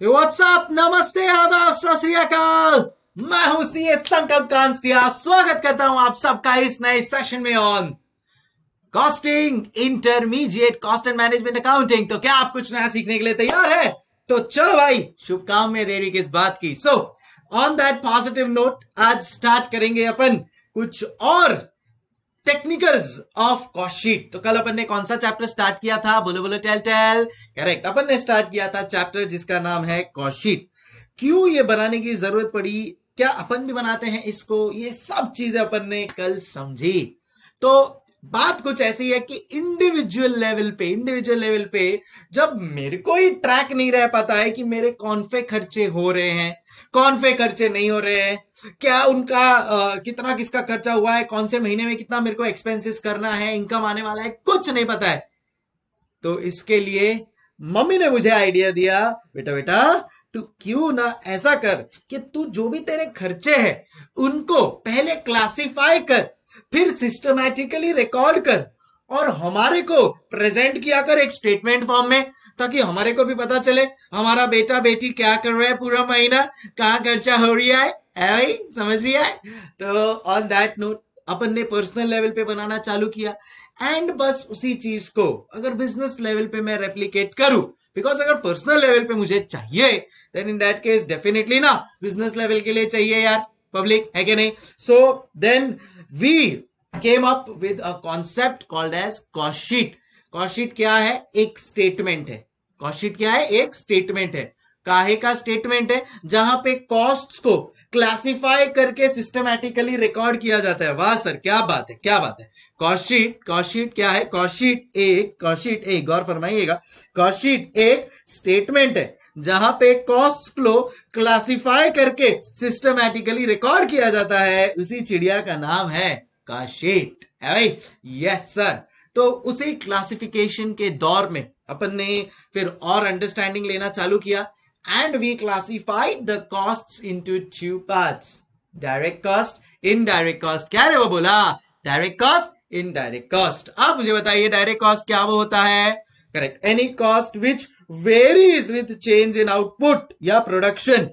WhatsApp, नमस्ते, आदाब, सत श्री अकाल। मैं हूं सीए संकल्प कांस्टिया। स्वागत करता हूं आप सबका इस नए सेशन में on costing, intermediate cost and management accounting. तो क्या आप कुछ नया सीखने के लिए तैयार है? तो चलो भाई, शुभ काम में देरी किस बात की। So on that positive note आज स्टार्ट करेंगे अपन कुछ और टेक्निकल्स ऑफ कॉस्ट शीट। तो कल अपन ने कौन सा चैप्टर स्टार्ट किया था? बोलो बोलो, टेल टेल। करेक्ट, अपन ने स्टार्ट किया था चैप्टर जिसका नाम है कॉस्ट शीट। क्यों ये बनाने की जरूरत पड़ी, क्या अपन भी बनाते हैं इसको, ये सब चीजें अपन ने कल समझी। तो बात कुछ ऐसी है कि इंडिविजुअल लेवल पे जब मेरे को ही ट्रैक नहीं रह पाता है कि मेरे कौन से खर्चे हो रहे हैं, कौन से खर्चे नहीं हो रहे हैं, क्या उनका कितना किसका खर्चा हुआ है, कौन से महीने में कितना मेरे को एक्सपेंसेस करना है, इनकम आने वाला है, कुछ नहीं पता है। तो इसके लिए मम्मी ने मुझे आइडिया दिया, बेटा बेटा तू क्यों ना ऐसा कर कि तू जो भी तेरे खर्चे हैं उनको पहले क्लासिफाई कर, फिर सिस्टमैटिकली रिकॉर्ड कर और हमारे को प्रेजेंट किया कर एक स्टेटमेंट फॉर्म में, ताकि हमारे को भी पता चले हमारा बेटा बेटी क्या कर रहा है पूरा महीना, कहाँ खर्चा हो रहा है भाई, समझ रही है। तो ऑन दैट नोट अपन ने पर्सनल लेवल पे बनाना चालू किया एंड बस उसी चीज को अगर बिजनेस लेवल पे मैं रेप्लिकेट करूं, बिकॉज अगर पर्सनल लेवल पे मुझे चाहिए then in that case definitely ना बिजनेस लेवल के लिए चाहिए यार, पब्लिक है कि नहीं। So then we came up with a concept called as cost sheet. Cost sheet क्या है? एक स्टेटमेंट है। कॉस्ट शीट क्या है? एक स्टेटमेंट है। काहे का स्टेटमेंट है? जहां पे कॉस्ट्स को क्लासिफाई करके सिस्टमैटिकली रिकॉर्ड किया जाता है। वाह सर, क्या बात है, क्या बात है। कॉस्ट शीट क्या है? कॉस्ट शीट एक गौर फरमाइएगा, कॉस्ट शीट एक स्टेटमेंट है जहां पे कॉस्ट को क्लासिफाई करके सिस्टमैटिकली रिकॉर्ड किया जाता है। उसी चिड़िया का नाम है कॉस्ट शीट, है भाई। Yes sir. तो उसी क्लासिफिकेशन के दौर में अपन ने फिर और अंडरस्टैंडिंग लेना चालू किया and we classified the costs into two parts, direct cost, indirect cost। क्या रे वो बोला? direct cost, indirect cost। आप मुझे बताइए direct cost क्या वो होता है? Correct, any cost which varies with change in output या production,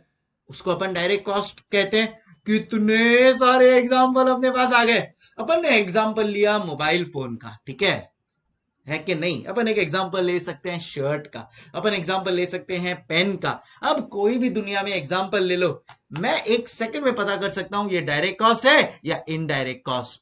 उसको अपन डायरेक्ट कॉस्ट कहते हैं। कितने सारे एग्जाम्पल अपने पास आ गए। अपन ने एग्जाम्पल लिया मोबाइल फोन का, ठीक है कि नहीं। अपन एक एग्जांपल ले सकते हैं शर्ट का, अपन एग्जांपल ले सकते हैं पेन का। अब कोई भी दुनिया में एग्जांपल ले लो, मैं एक सेकंड में पता कर सकता हूं ये डायरेक्ट कॉस्ट है या इनडायरेक्ट कॉस्ट।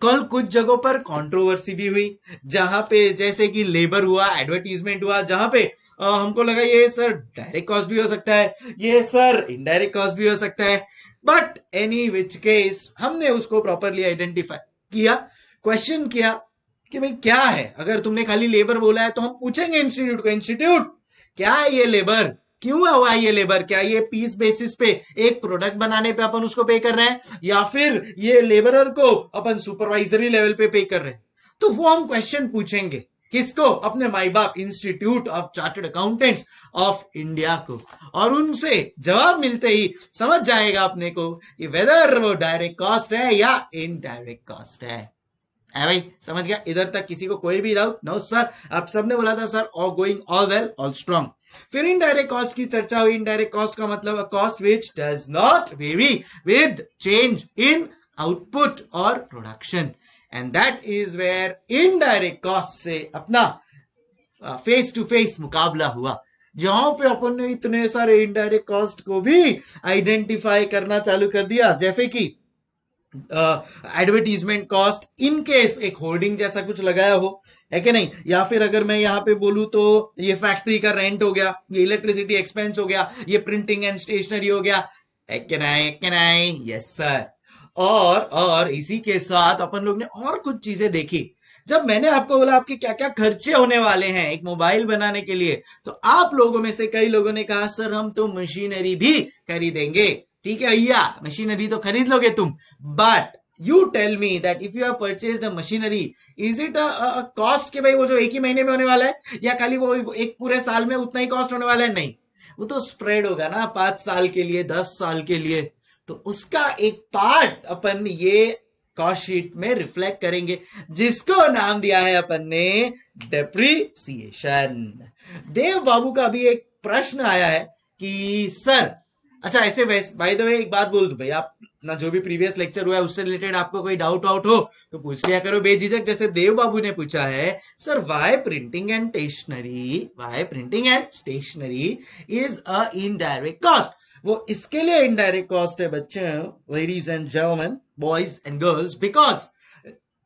कल कुछ जगहों पर कंट्रोवर्सी भी हुई, जहां पे जैसे कि लेबर हुआ, एडवर्टीजमेंट हुआ, जहां पे हमको लगा ये सर डायरेक्ट कॉस्ट भी हो सकता है, ये सर इनडायरेक्ट कॉस्ट भी हो सकता है। बट एनी विच केस हमने उसको प्रॉपरली आइडेंटिफाई किया, क्वेश्चन किया कि भाई क्या है। अगर तुमने खाली लेबर बोला है तो हम पूछेंगे इंस्टीट्यूट को, इंस्टीट्यूट क्या है ये लेबर, क्यों हुआ ये लेबर? क्या ये पीस बेसिस पे एक प्रोडक्ट बनाने पे अपन उसको पे कर रहे हैं, या फिर ये लेबरर को अपन सुपरवाइजरी लेवल पे पे कर रहे हैं? तो वो हम क्वेश्चन पूछेंगे किसको? अपने माई बाप institute of chartered accountants of India को। और उनसे जवाब मिलते ही समझ जाएगा अपने को कि वेदर वो डायरेक्ट कॉस्ट है या इनडायरेक्ट कॉस्ट है भाई। समझ गया? इधर तक किसी को कोई भी डाउट? नो सर, आप सबने बोला था sir all going all well all strong. फिर इनडायरेक्ट कॉस्ट की चर्चा हुई। इनडायरेक्ट कॉस्ट का मतलब a cost which does not vary with change in output और production, and that is where indirect cost से अपना फेस टू फेस मुकाबला हुआ, जहां पे अपन ने इतने सारे इनडायरेक्ट कॉस्ट को भी आइडेंटिफाई करना चालू कर दिया। जैसे कि एडवर्टीजमेंट कॉस्ट, इन केस एक होर्डिंग जैसा कुछ लगाया हो, है कि नहीं। या फिर अगर मैं यहाँ पे बोलूं तो ये फैक्ट्री का रेंट हो गया, ये इलेक्ट्रिसिटी एक्सपेंस हो गया, ये प्रिंटिंग एंड स्टेशनरी हो गया, है कि नहीं? Yes sir. और इसी के साथ अपन लोग ने और कुछ चीजें देखी। जब मैंने आपको बोला आपके क्या क्या खर्चे होने वाले हैं एक मोबाइल बनाने के लिए, तो आप लोगों में से कई लोगों ने कहा सर हम तो मशीनरी भी खरीदेंगे। ठीक है भैया, मशीनरी तो खरीद लोगे तुम, but you tell me that if you have purchased a machinery, is it a cost के भाई वो जो एक ही महीने में होने वाला है, या खाली वो एक पूरे साल में उतना ही कॉस्ट होने वाला है? नहीं, वो तो स्प्रेड होगा ना 5 साल के लिए, 10 साल के लिए। तो उसका एक पार्ट अपन ये कॉस्ट शीट में रिफ्लेक्ट करेंगे, जिसको नाम दिया है अपन ने डेप्रिसिएशन। देव बाबू का अभी एक प्रश्न आया है कि सर, अच्छा ऐसे वैसे बाय द वे एक बात बोल दो भाई, आप ना जो भी प्रीवियस लेक्चर हुआ है उससे रिलेटेड आपको कोई डाउट आउट हो तो पूछ लिया करो बेझिझक। जैसे देव बाबू ने पूछा है, sir why printing and stationery is a indirect cost. वो इसके लिए इनडायरेक्ट कॉस्ट है बच्चों, ladies and gentleman, boys and girls, because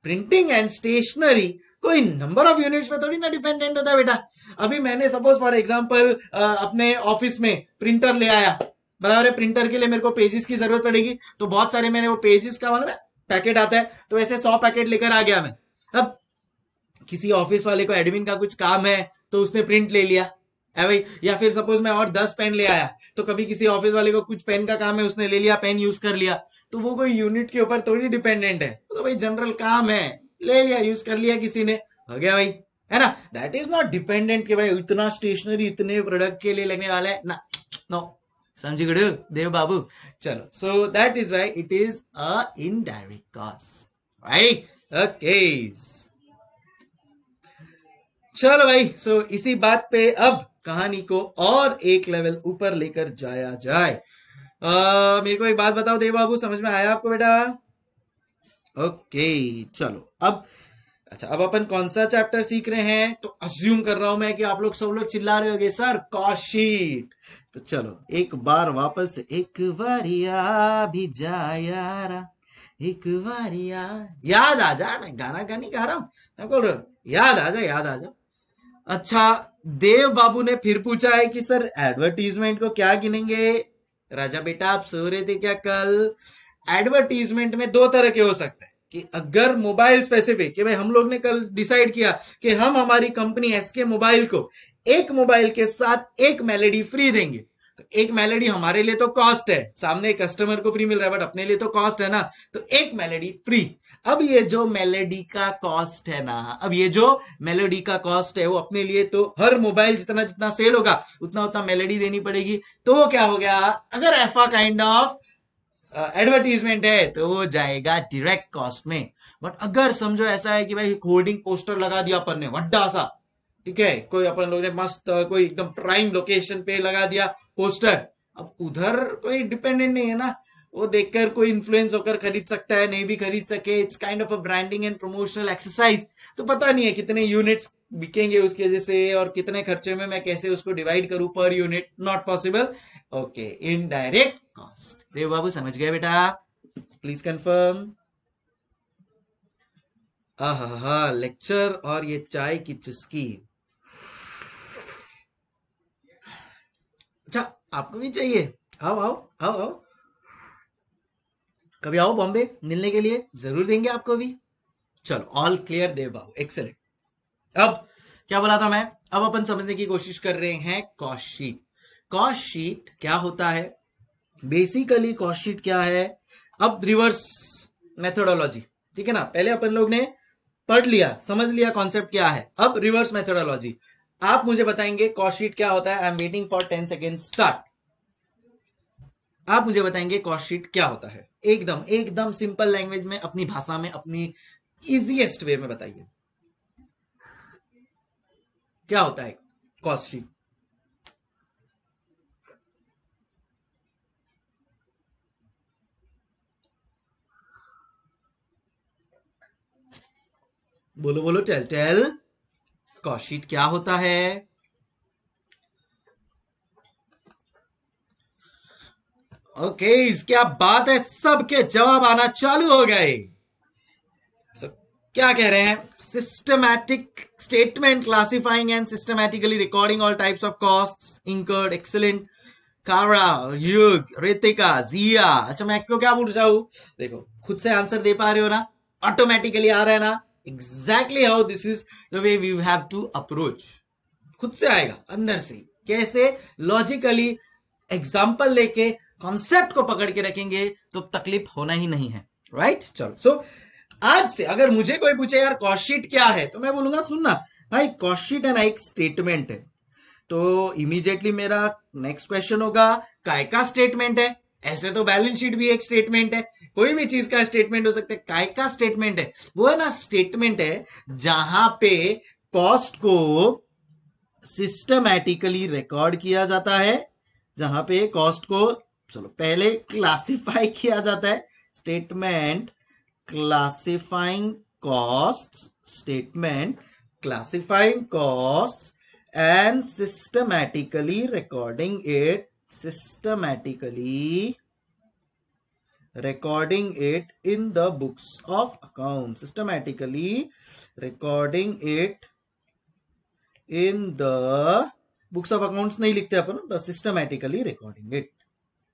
printing and stationery कोई नंबर ऑफ यूनिट्स पे थोड़ी ना डिपेंडेंट होता है बेटा। अभी मैंने सपोज फॉर एग्जांपल अपने ऑफिस में प्रिंटर ले आया, बराबर है, प्रिंटर के लिए मेरे को पेजेस की जरूरत पड़ेगी, तो बहुत सारे मैंने वो पेजेस का मालूम है पैकेट आता है, तो ऐसे 100 पैकेट लेकर आ गया मैं। अब किसी ऑफिस वाले को एडमिन का कुछ काम है तो उसने प्रिंट ले लिया है भाई, या फिर सपोज मैं और 10 पेन ले आया, तो कभी किसी ऑफिस वाले को कुछ पेन का काम है, उसने ले लिया, पेन यूज कर लिया, तो वो कोई यूनिट के ऊपर थोड़ी डिपेंडेंट है, तो भाई जनरल काम है, ले लिया, यूज कर लिया किसी ने, हो गया भाई, है ना। दैट इज नॉट डिपेंडेंट कि भाई इतना स्टेशनरी इतने प्रोडक्ट के लिए लगने वाला है ना, नो, समझी गुड देव बाबू। चलो, so that is why it is a indirect cost, right, okay. चलो भाई, सो इसी बात पे अब कहानी को और एक लेवल ऊपर लेकर जाया जाए। मेरे को एक बात बताओ देव बाबू, समझ में आया आपको बेटा? ओके, चलो अब, अच्छा अब अपन कौन सा चैप्टर सीख रहे हैं? तो अज्यूम कर रहा हूं मैं कि आप लोग सब लोग चिल्ला रहे होगे सर कॉस्ट शीट। तो चलो एक बार वापस, एक बारिया भी जा यारा, एक बारिया, याद आ जा, मैं गाना गा नहीं गा रहा हूं, मैं बोल रहा हूं याद आ जा, याद आ जा। अच्छा, देव बाबू ने फिर पूछा है कि सर एडवर्टीजमेंट को क्या गिनेंगे? राजा बेटा आप सो रहे थे क्या कल? एडवर्टीजमेंट में दो तरह के हो सकते हैं, कि अगर मोबाइल स्पेसिफिक, कि भाई हम लोग ने कल डिसाइड किया कि हम हमारी कंपनी एसके मोबाइल को एक मोबाइल के साथ एक मेलेडी फ्री देंगे, तो एक मेलेडी हमारे लिए तो कॉस्ट है, सामने कस्टमर को फ्री मिल रहा है, बट अपने लिए तो कॉस्ट है ना, तो एक मेलेडी फ्री। अब ये जो मेलेडी का कॉस्ट है ना, अब ये जो मेलोडी का कॉस्ट है वो अपने लिए तो हर मोबाइल जितना जितना सेल होगा उतना उतना मेलेडी देनी पड़ेगी, तो वो क्या हो गया, अगर ऐसा काइंड ऑफ एडवर्टीजमेंट है तो वो जाएगा डायरेक्ट कॉस्ट में। बट अगर समझो ऐसा है कि भाई होर्डिंग पोस्टर लगा दिया अपन ने वड्डा सा, ठीक है, कोई अपन लोग ने मस्त कोई एकदम प्राइम लोकेशन पे लगा दिया पोस्टर, अब उधर कोई डिपेंडेंट नहीं है ना, वो देखकर कोई इन्फ्लुएंस होकर खरीद सकता है, नहीं भी खरीद सके, it's kind of a branding and promotional exercise. तो पता नहीं है कितने यूनिट्स बिकेंगे उसकी वजह से, और कितने खर्चे में मैं कैसे उसको डिवाइड करूं per unit, not possible. Okay, indirect cost. Dev बाबू समझ गए बेटा? Please confirm. आहा, लेक्चर और ये चाय की चुस्की, अच्छा आपको भी चाहिए? आओ आओ आओ आओ, कभी आओ बॉम्बे मिलने के लिए, जरूर देंगे आपको भी। चलो, ऑल क्लियर देव बाबू, एक्सेलेंट। अब क्या बोला था मैं, अब अपन समझने की कोशिश कर रहे हैं कॉस्ट शीट। कॉस्ट शीट क्या होता है? बेसिकली कॉस्ट शीट क्या है, अब रिवर्स मेथोडोलॉजी, ठीक है ना, पहले अपन लोग ने पढ़ लिया, समझ लिया कॉन्सेप्ट क्या है, अब रिवर्स मेथोडोलॉजी। आप मुझे बताएंगे कॉस्ट शीट क्या होता है। आई am waiting for 10 second, start. आप मुझे बताएंगे कॉस्ट शीट क्या होता है, एकदम एकदम सिंपल लैंग्वेज में, अपनी भाषा में, अपनी इजीएस्ट वे में बताइए क्या होता है कॉस्ट शीट। बोलो बोलो, टेल टेल, कॉस्ट शीट क्या होता है? ओके, क्या बात है, सबके जवाब आना चालू हो गए। क्या कह रहे हैं? Systematic statement classifying and systematically recording all types of costs incurred. Excellent कारा, युग, रितिका, जिया। अच्छा मैं क्यों क्या पूछ रहा हूं, देखो खुद से आंसर दे पा रहे हो ना, ऑटोमेटिकली आ रहा है ना, exactly how this is the way we have to approach, खुद से आएगा अंदर से। कैसे? लॉजिकली एग्जाम्पल लेके कॉन्सेप्ट को पकड़ के रखेंगे तो तकलीफ होना ही नहीं है, राइट? चलो, सो आज से अगर मुझे कोई पूछे यार कॉस्ट शीट क्या है, तो मैं बोलूंगा सुनना भाई, कॉस्ट शीट है ना एक स्टेटमेंट है। तो इमीडिएटली मेरा नेक्स्ट क्वेश्चन होगा काय का स्टेटमेंट है? ऐसे तो बैलेंस शीट भी एक स्टेटमेंट है, कोई भी चीज का स्टेटमेंट हो सकता है, काय का स्टेटमेंट है? वो है ना स्टेटमेंट है जहां पे कॉस्ट को सिस्टमैटिकली रिकॉर्ड किया जाता है, जहां पे कॉस्ट को चलो पहले क्लासिफाई किया जाता है. Statement classifying cost, statement classifying cost and systematically recording it in the books of accounts. Systematically recording it in the books of accounts नहीं लिखते अपन, बस systematically recording it.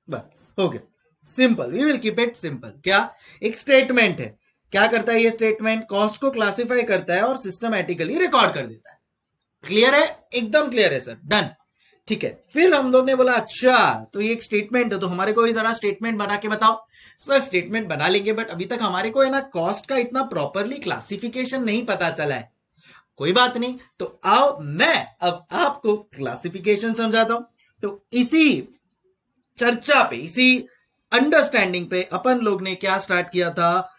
बस हो गया. Simple, we will keep it simple. क्या? एक statement है. क्या करता है ये स्टेटमेंट? कॉस्ट को क्लासिफाई करता है और सिस्टमैटिकली रिकॉर्ड कर देता है. क्लियर है? एकदम क्लियर है सर. डन. ठीक है. फिर हम लोग ने बोला अच्छा तो ये एक स्टेटमेंट है, तो हमारे को भी जरा स्टेटमेंट बना के बताओ. सर स्टेटमेंट बना लेंगे, बट अभी तक हमारे को है ना कॉस्ट का इतना प्रॉपरली क्लासिफिकेशन नहीं पता चला है. कोई बात नहीं, तो आओ मैं अब आपको क्लासिफिकेशन समझाता हूं. तो इसी चर्चा पे, इसी अंडरस्टैंडिंग पे अपन लोग ने क्या स्टार्ट किया था?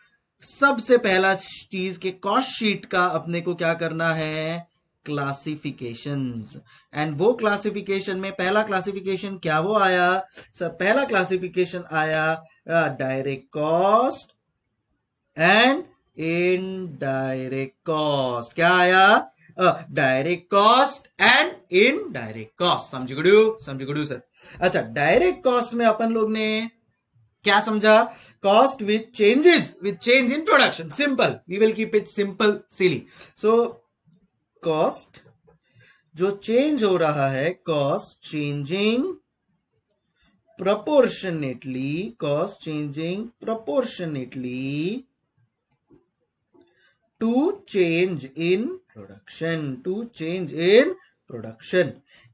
सबसे पहला चीज के कॉस्ट शीट का अपने को क्या करना है? क्लासिफिकेशंस. एंड वो क्लासिफिकेशन में पहला क्लासिफिकेशन क्या वो आया सर? पहला क्लासिफिकेशन आया direct cost and indirect cost. क्या आया? Direct cost and indirect cost. समझ गुडू सर. अच्छा, डायरेक्ट कॉस्ट में अपन लोग ने क्या समझा? Cost with change in production. Simple, we will keep it simple silly. So cost जो चेंज हो रहा है, cost changing proportionately to change in production.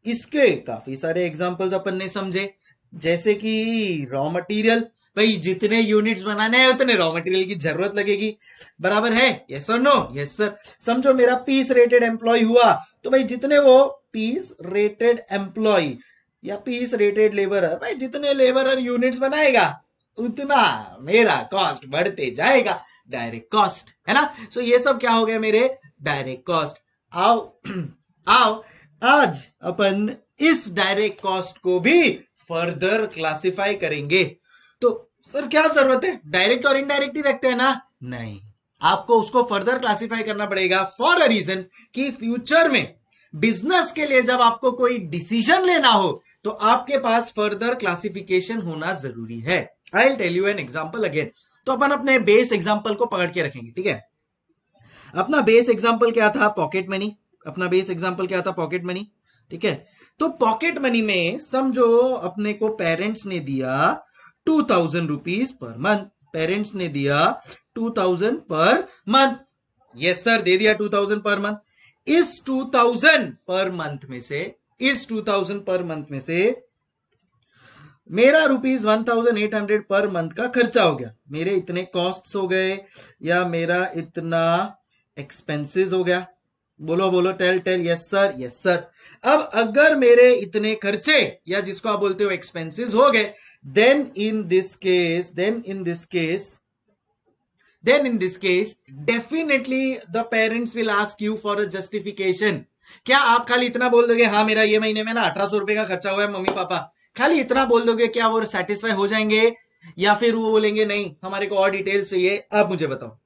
इसके काफी सारे एग्जांपल्स अपन ने समझे, जैसे कि रॉ मटेरियल. भाई जितने यूनिट्स बनाने हैं उतने रॉ मटेरियल की जरूरत लगेगी, बराबर है? यस और नो? Yes sir. समझो मेरा पीस रेटेड एम्प्लॉय हुआ, तो भाई जितने वो पीस रेटेड एम्प्लॉय या पीस रेटेड लेबरर, भाई जितने लेबरर यूनिट्स बनाएगा उतना मेरा कॉस्ट बढ़ते जाएगा. डायरेक्ट कॉस्ट है ना. सो ये सब क्या हो गया मेरे? Direct cost. आओ आज अपन इस डायरेक्ट कॉस्ट को भी फर्दर क्लासिफाई करेंगे. तो सर क्या जरूरत है? डायरेक्ट और इनडायरेक्ट ही रखते हैं ना? नहीं, आपको उसको फर्दर क्लासिफाई करना पड़ेगा फॉर अ रीजन कि फ्यूचर में बिजनेस के लिए जब आपको कोई डिसीजन लेना हो तो आपके पास फर्दर क्लासिफिकेशन होना जरूरी है. I will tell you an example again. तो अपन अपने बेस एग्जांपल को पकड़ के रखेंगे. ठीक है, अपना बेस एग्जांपल क्या था? Pocket money. ठीक है, तो पॉकेट मनी में समझो अपने को पेरेंट्स ने दिया 2000 रुपीज पर मंथ. पेरेंट्स ने दिया 2000 पर मंथ. यस सर, दे दिया 2000 पर मंथ. इस 2000 पर मंथ में से मेरा रुपीज 1800 पर मंथ का खर्चा हो गया. मेरे इतने कॉस्ट्स हो गए या मेरा इतना एक्सपेंसेस हो गया. बोलो टेल. Yes sir. अब अगर मेरे इतने खर्चे या जिसको आप बोलते हो एक्सपेंसेस हो गए, then in this case definitely the parents will ask you for a justification. क्या आप खाली इतना बोल दोगे हाँ मेरा ये महीने में ना 1800 रुपए का खर्चा हुआ है मम्मी पापा, खाली इतना बोल दोगे, क्या वो सेटिस्फाई हो जाएंगे? या फिर वो बोलेंगे नहीं हमारे को और डिटेल्स चाहिए, आप मुझे बताओ.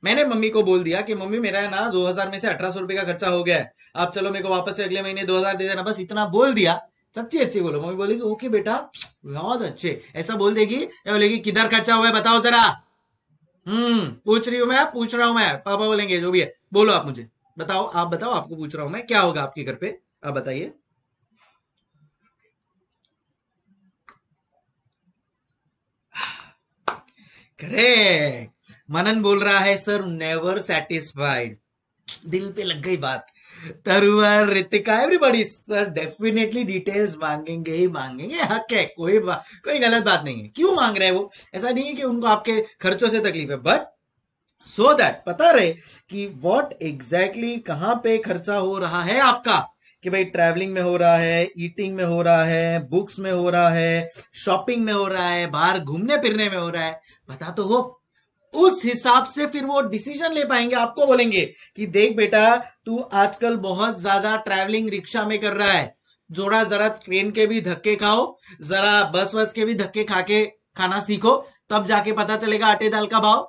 मैंने मम्मी को बोल दिया कि मम्मी मेरा ना 2000 में से 1800 रुपए का खर्चा हो गया है, आप चलो मेरे को वापस से अगले महीने 2000 दे देना. बस इतना बोल दिया, सच्ची अच्छी बोलो. मम्मी बोलेगी ओके बेटा बहुत अच्छे, ऐसा बोल देगी. या बोलेगी किधर खर्चा हुआ है बताओ जरा. पूछ रहा हूं मैं. पापा बोलेंगे जो भी है बोलो, आप मुझे बताओ, आपको पूछ रहा हूं मैं, क्या होगा आपके घर पे, आप बताइए. करेक्ट. मनन बोल रहा है सर नेवर सेटिस्फाइड. दिल पे लग गई बात. Taruvar, Ritika, everybody sir definitely details मांगेंगे ही मांगेंगे, हक है, कोई गलत बात नहीं है. क्यों मांग रहे हैं वो? ऐसा नहीं है कि उनको आपके खर्चों से तकलीफ है, बट सो दैट पता रहे कि व्हाट एग्जैक्टली कहां पे खर्चा हो रहा है आपका. कि भाई ट्रैवलिंग में हो रहा है, ईटिंग में हो रहा है, बुक्स में हो रहा है, शॉपिंग में हो रहा है, बाहर घूमने फिरने में हो रहा है, पता तो हो. उस हिसाब से फिर वो डिसीजन ले पाएंगे. आपको बोलेंगे कि देख बेटा तू आजकल बहुत ज्यादा ट्रैवलिंग रिक्शा में कर रहा है, जोड़ा जरा ट्रेन के भी धक्के खाओ, जरा बस के भी धक्के खा के खाना सीखो, तब जाके पता चलेगा आटे दाल का भाव।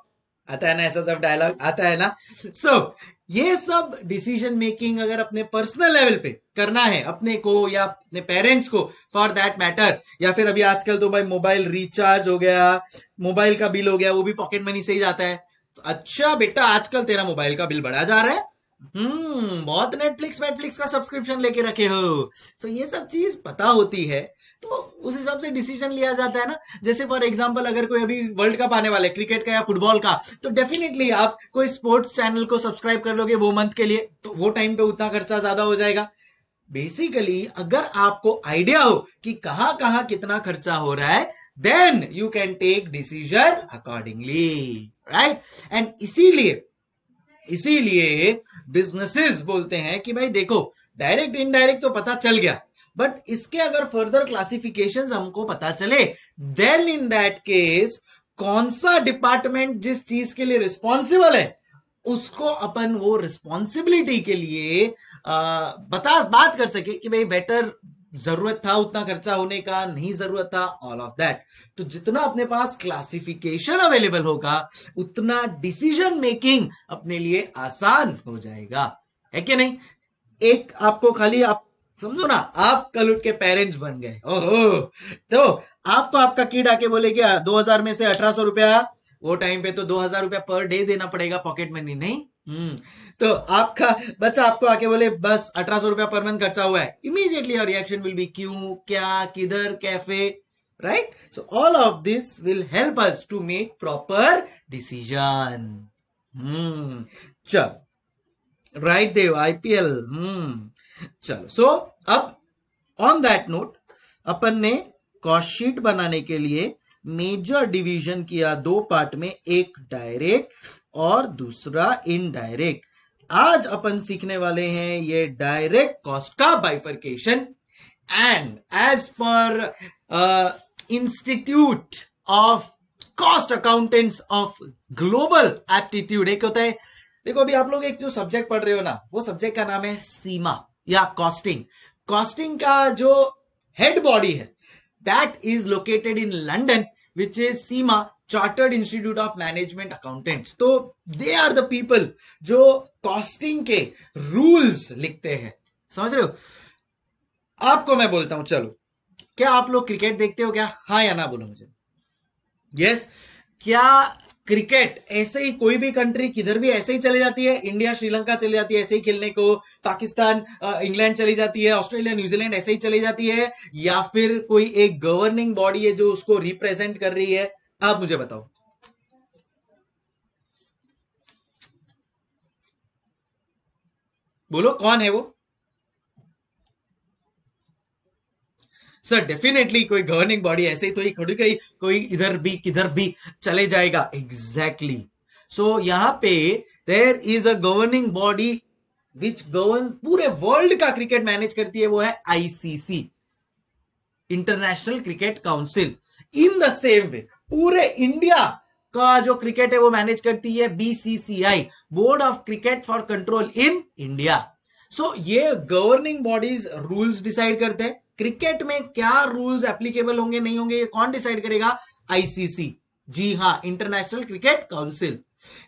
आता है ना ऐसा सब डायलॉग, आता है ना। सो ये सब डिसीजन मेकिंग अगर अपने पर्सनल लेवल पे करना है अपने को या अपने पेरेंट्स को फॉर दैट मैटर, या फिर अभी आजकल तो भाई मोबाइल रिचार्ज हो गया, मोबाइल का बिल हो गया, वो भी पॉकेट मनी से ही जाता है। तो अच्छा बेटा आजकल तेरा मोबाइल का बिल बढ़ा जा रहा है, बहुत नेटफ्लिक्स का सब्सक्रिप्शन लेके रखे हो। सो ये सब चीज पता होती है तो उस हिसाब से डिसीजन लिया जाता है ना। जैसे फॉर एग्जांपल अगर कोई अभी वर्ल्ड कप आने वाला है क्रिकेट का या फुटबॉल का, तो डेफिनेटली आप कोई स्पोर्ट्स चैनल को सब्सक्राइब कर लोगे वो मंथ के लिए, तो वो टाइम पे उतना खर्चा ज्यादा हो जाएगा। बेसिकली अगर आपको आइडिया हो कि कहां कहां कितना खर्चा हो रहा है, then you can take decision accordingly, right. And इसीलिए बिजनेसेस बोलते हैं कि भाई देखो डायरेक्ट इनडायरेक्ट तो पता चल गया, बट इसके अगर फर्दर क्लासिफिकेशंस हमको पता चले, देन इन दैट केस कौन सा डिपार्टमेंट जिस चीज के लिए रिस्पॉन्सिबल है उसको अपन वो रिस्पॉन्सिबिलिटी के लिए बात कर सके कि भाई बेटर जरूरत था उतना खर्चा होने का, नहीं जरूरत था, ऑल ऑफ दैट। तो जितना अपने पास क्लासिफिकेशन अवेलेबल होगा उतना डिसीजन मेकिंग अपने लिए आसान हो जाएगा, है कि नहीं। एक आपको खाली आप समझो ना, आप कल उठ के पेरेंट्स बन गए, ओहो, तो आपको आपका किड आके बोले क्या 2000 में से 1800 रुपया, वो टाइम पे तो 2000 रुपया पर डे देना पड़ेगा पॉकेट मनी, नहीं। तो आपका बच्चा आपको आके बोले बस 1800 रुपया पर मंथ खर्चा हुआ है, immediately your reaction will be क्यों, क्या, किधर, cafe, right. So all of this will help us to make proper decision. चल राइट देव आईपीएल, चलो। सो अब ऑन दैट नोट अपन ने कॉस्ट शीट बनाने के लिए मेजर डिवीजन किया दो पार्ट में, एक डायरेक्ट और दूसरा इनडायरेक्ट। आज अपन सीखने वाले हैं ये डायरेक्ट कॉस्ट का bifurcation. And as per institute of cost accountants of global aptitude, एक होता है, देखो अभी आप लोग एक जो सब्जेक्ट पढ़ रहे हो ना, वो सब्जेक्ट का नाम है सीमा या कॉस्टिंग। कॉस्टिंग का जो हेड बॉडी है that is located in London, which is Seema chartered institute of management accountants. तो दे आर द पीपल जो कॉस्टिंग के रूल्स लिखते हैं, समझ रहे हो। आपको मैं बोलता हूं, चलो क्या आप लोग क्रिकेट देखते हो क्या, हाँ या ना बोलो मुझे। यस, क्या क्रिकेट ऐसे ही कोई भी कंट्री किधर भी ऐसे ही चली जाती है, इंडिया श्रीलंका चली जाती है ऐसे ही खेलने को, पाकिस्तान इंग्लैंड चली जाती है, ऑस्ट्रेलिया न्यूजीलैंड ऐसे ही चली जाती है, या फिर कोई एक गवर्निंग बॉडी है जो उसको रिप्रेजेंट कर रही है, आप मुझे बताओ। बोलो कौन है वो। सर डेफिनेटली कोई गवर्निंग बॉडी ऐसे ही तो ही खड़ी गई, कोई इधर भी किधर भी चले जाएगा, एग्जैक्टली। सो यहां पे there is a governing body which govern पूरे वर्ल्ड का क्रिकेट मैनेज करती है, वो है ICC, international cricket council. In the same way पूरे इंडिया का जो क्रिकेट है वो मैनेज करती है BCCI, board of cricket for control in India. So ये गवर्निंग बॉडीज रूल्स डिसाइड करते हैं, क्रिकेट में क्या रूल्स एप्लीकेबल होंगे नहीं होंगे ये कौन डिसाइड करेगा, आईसीसी, जी हां, इंटरनेशनल क्रिकेट काउंसिल।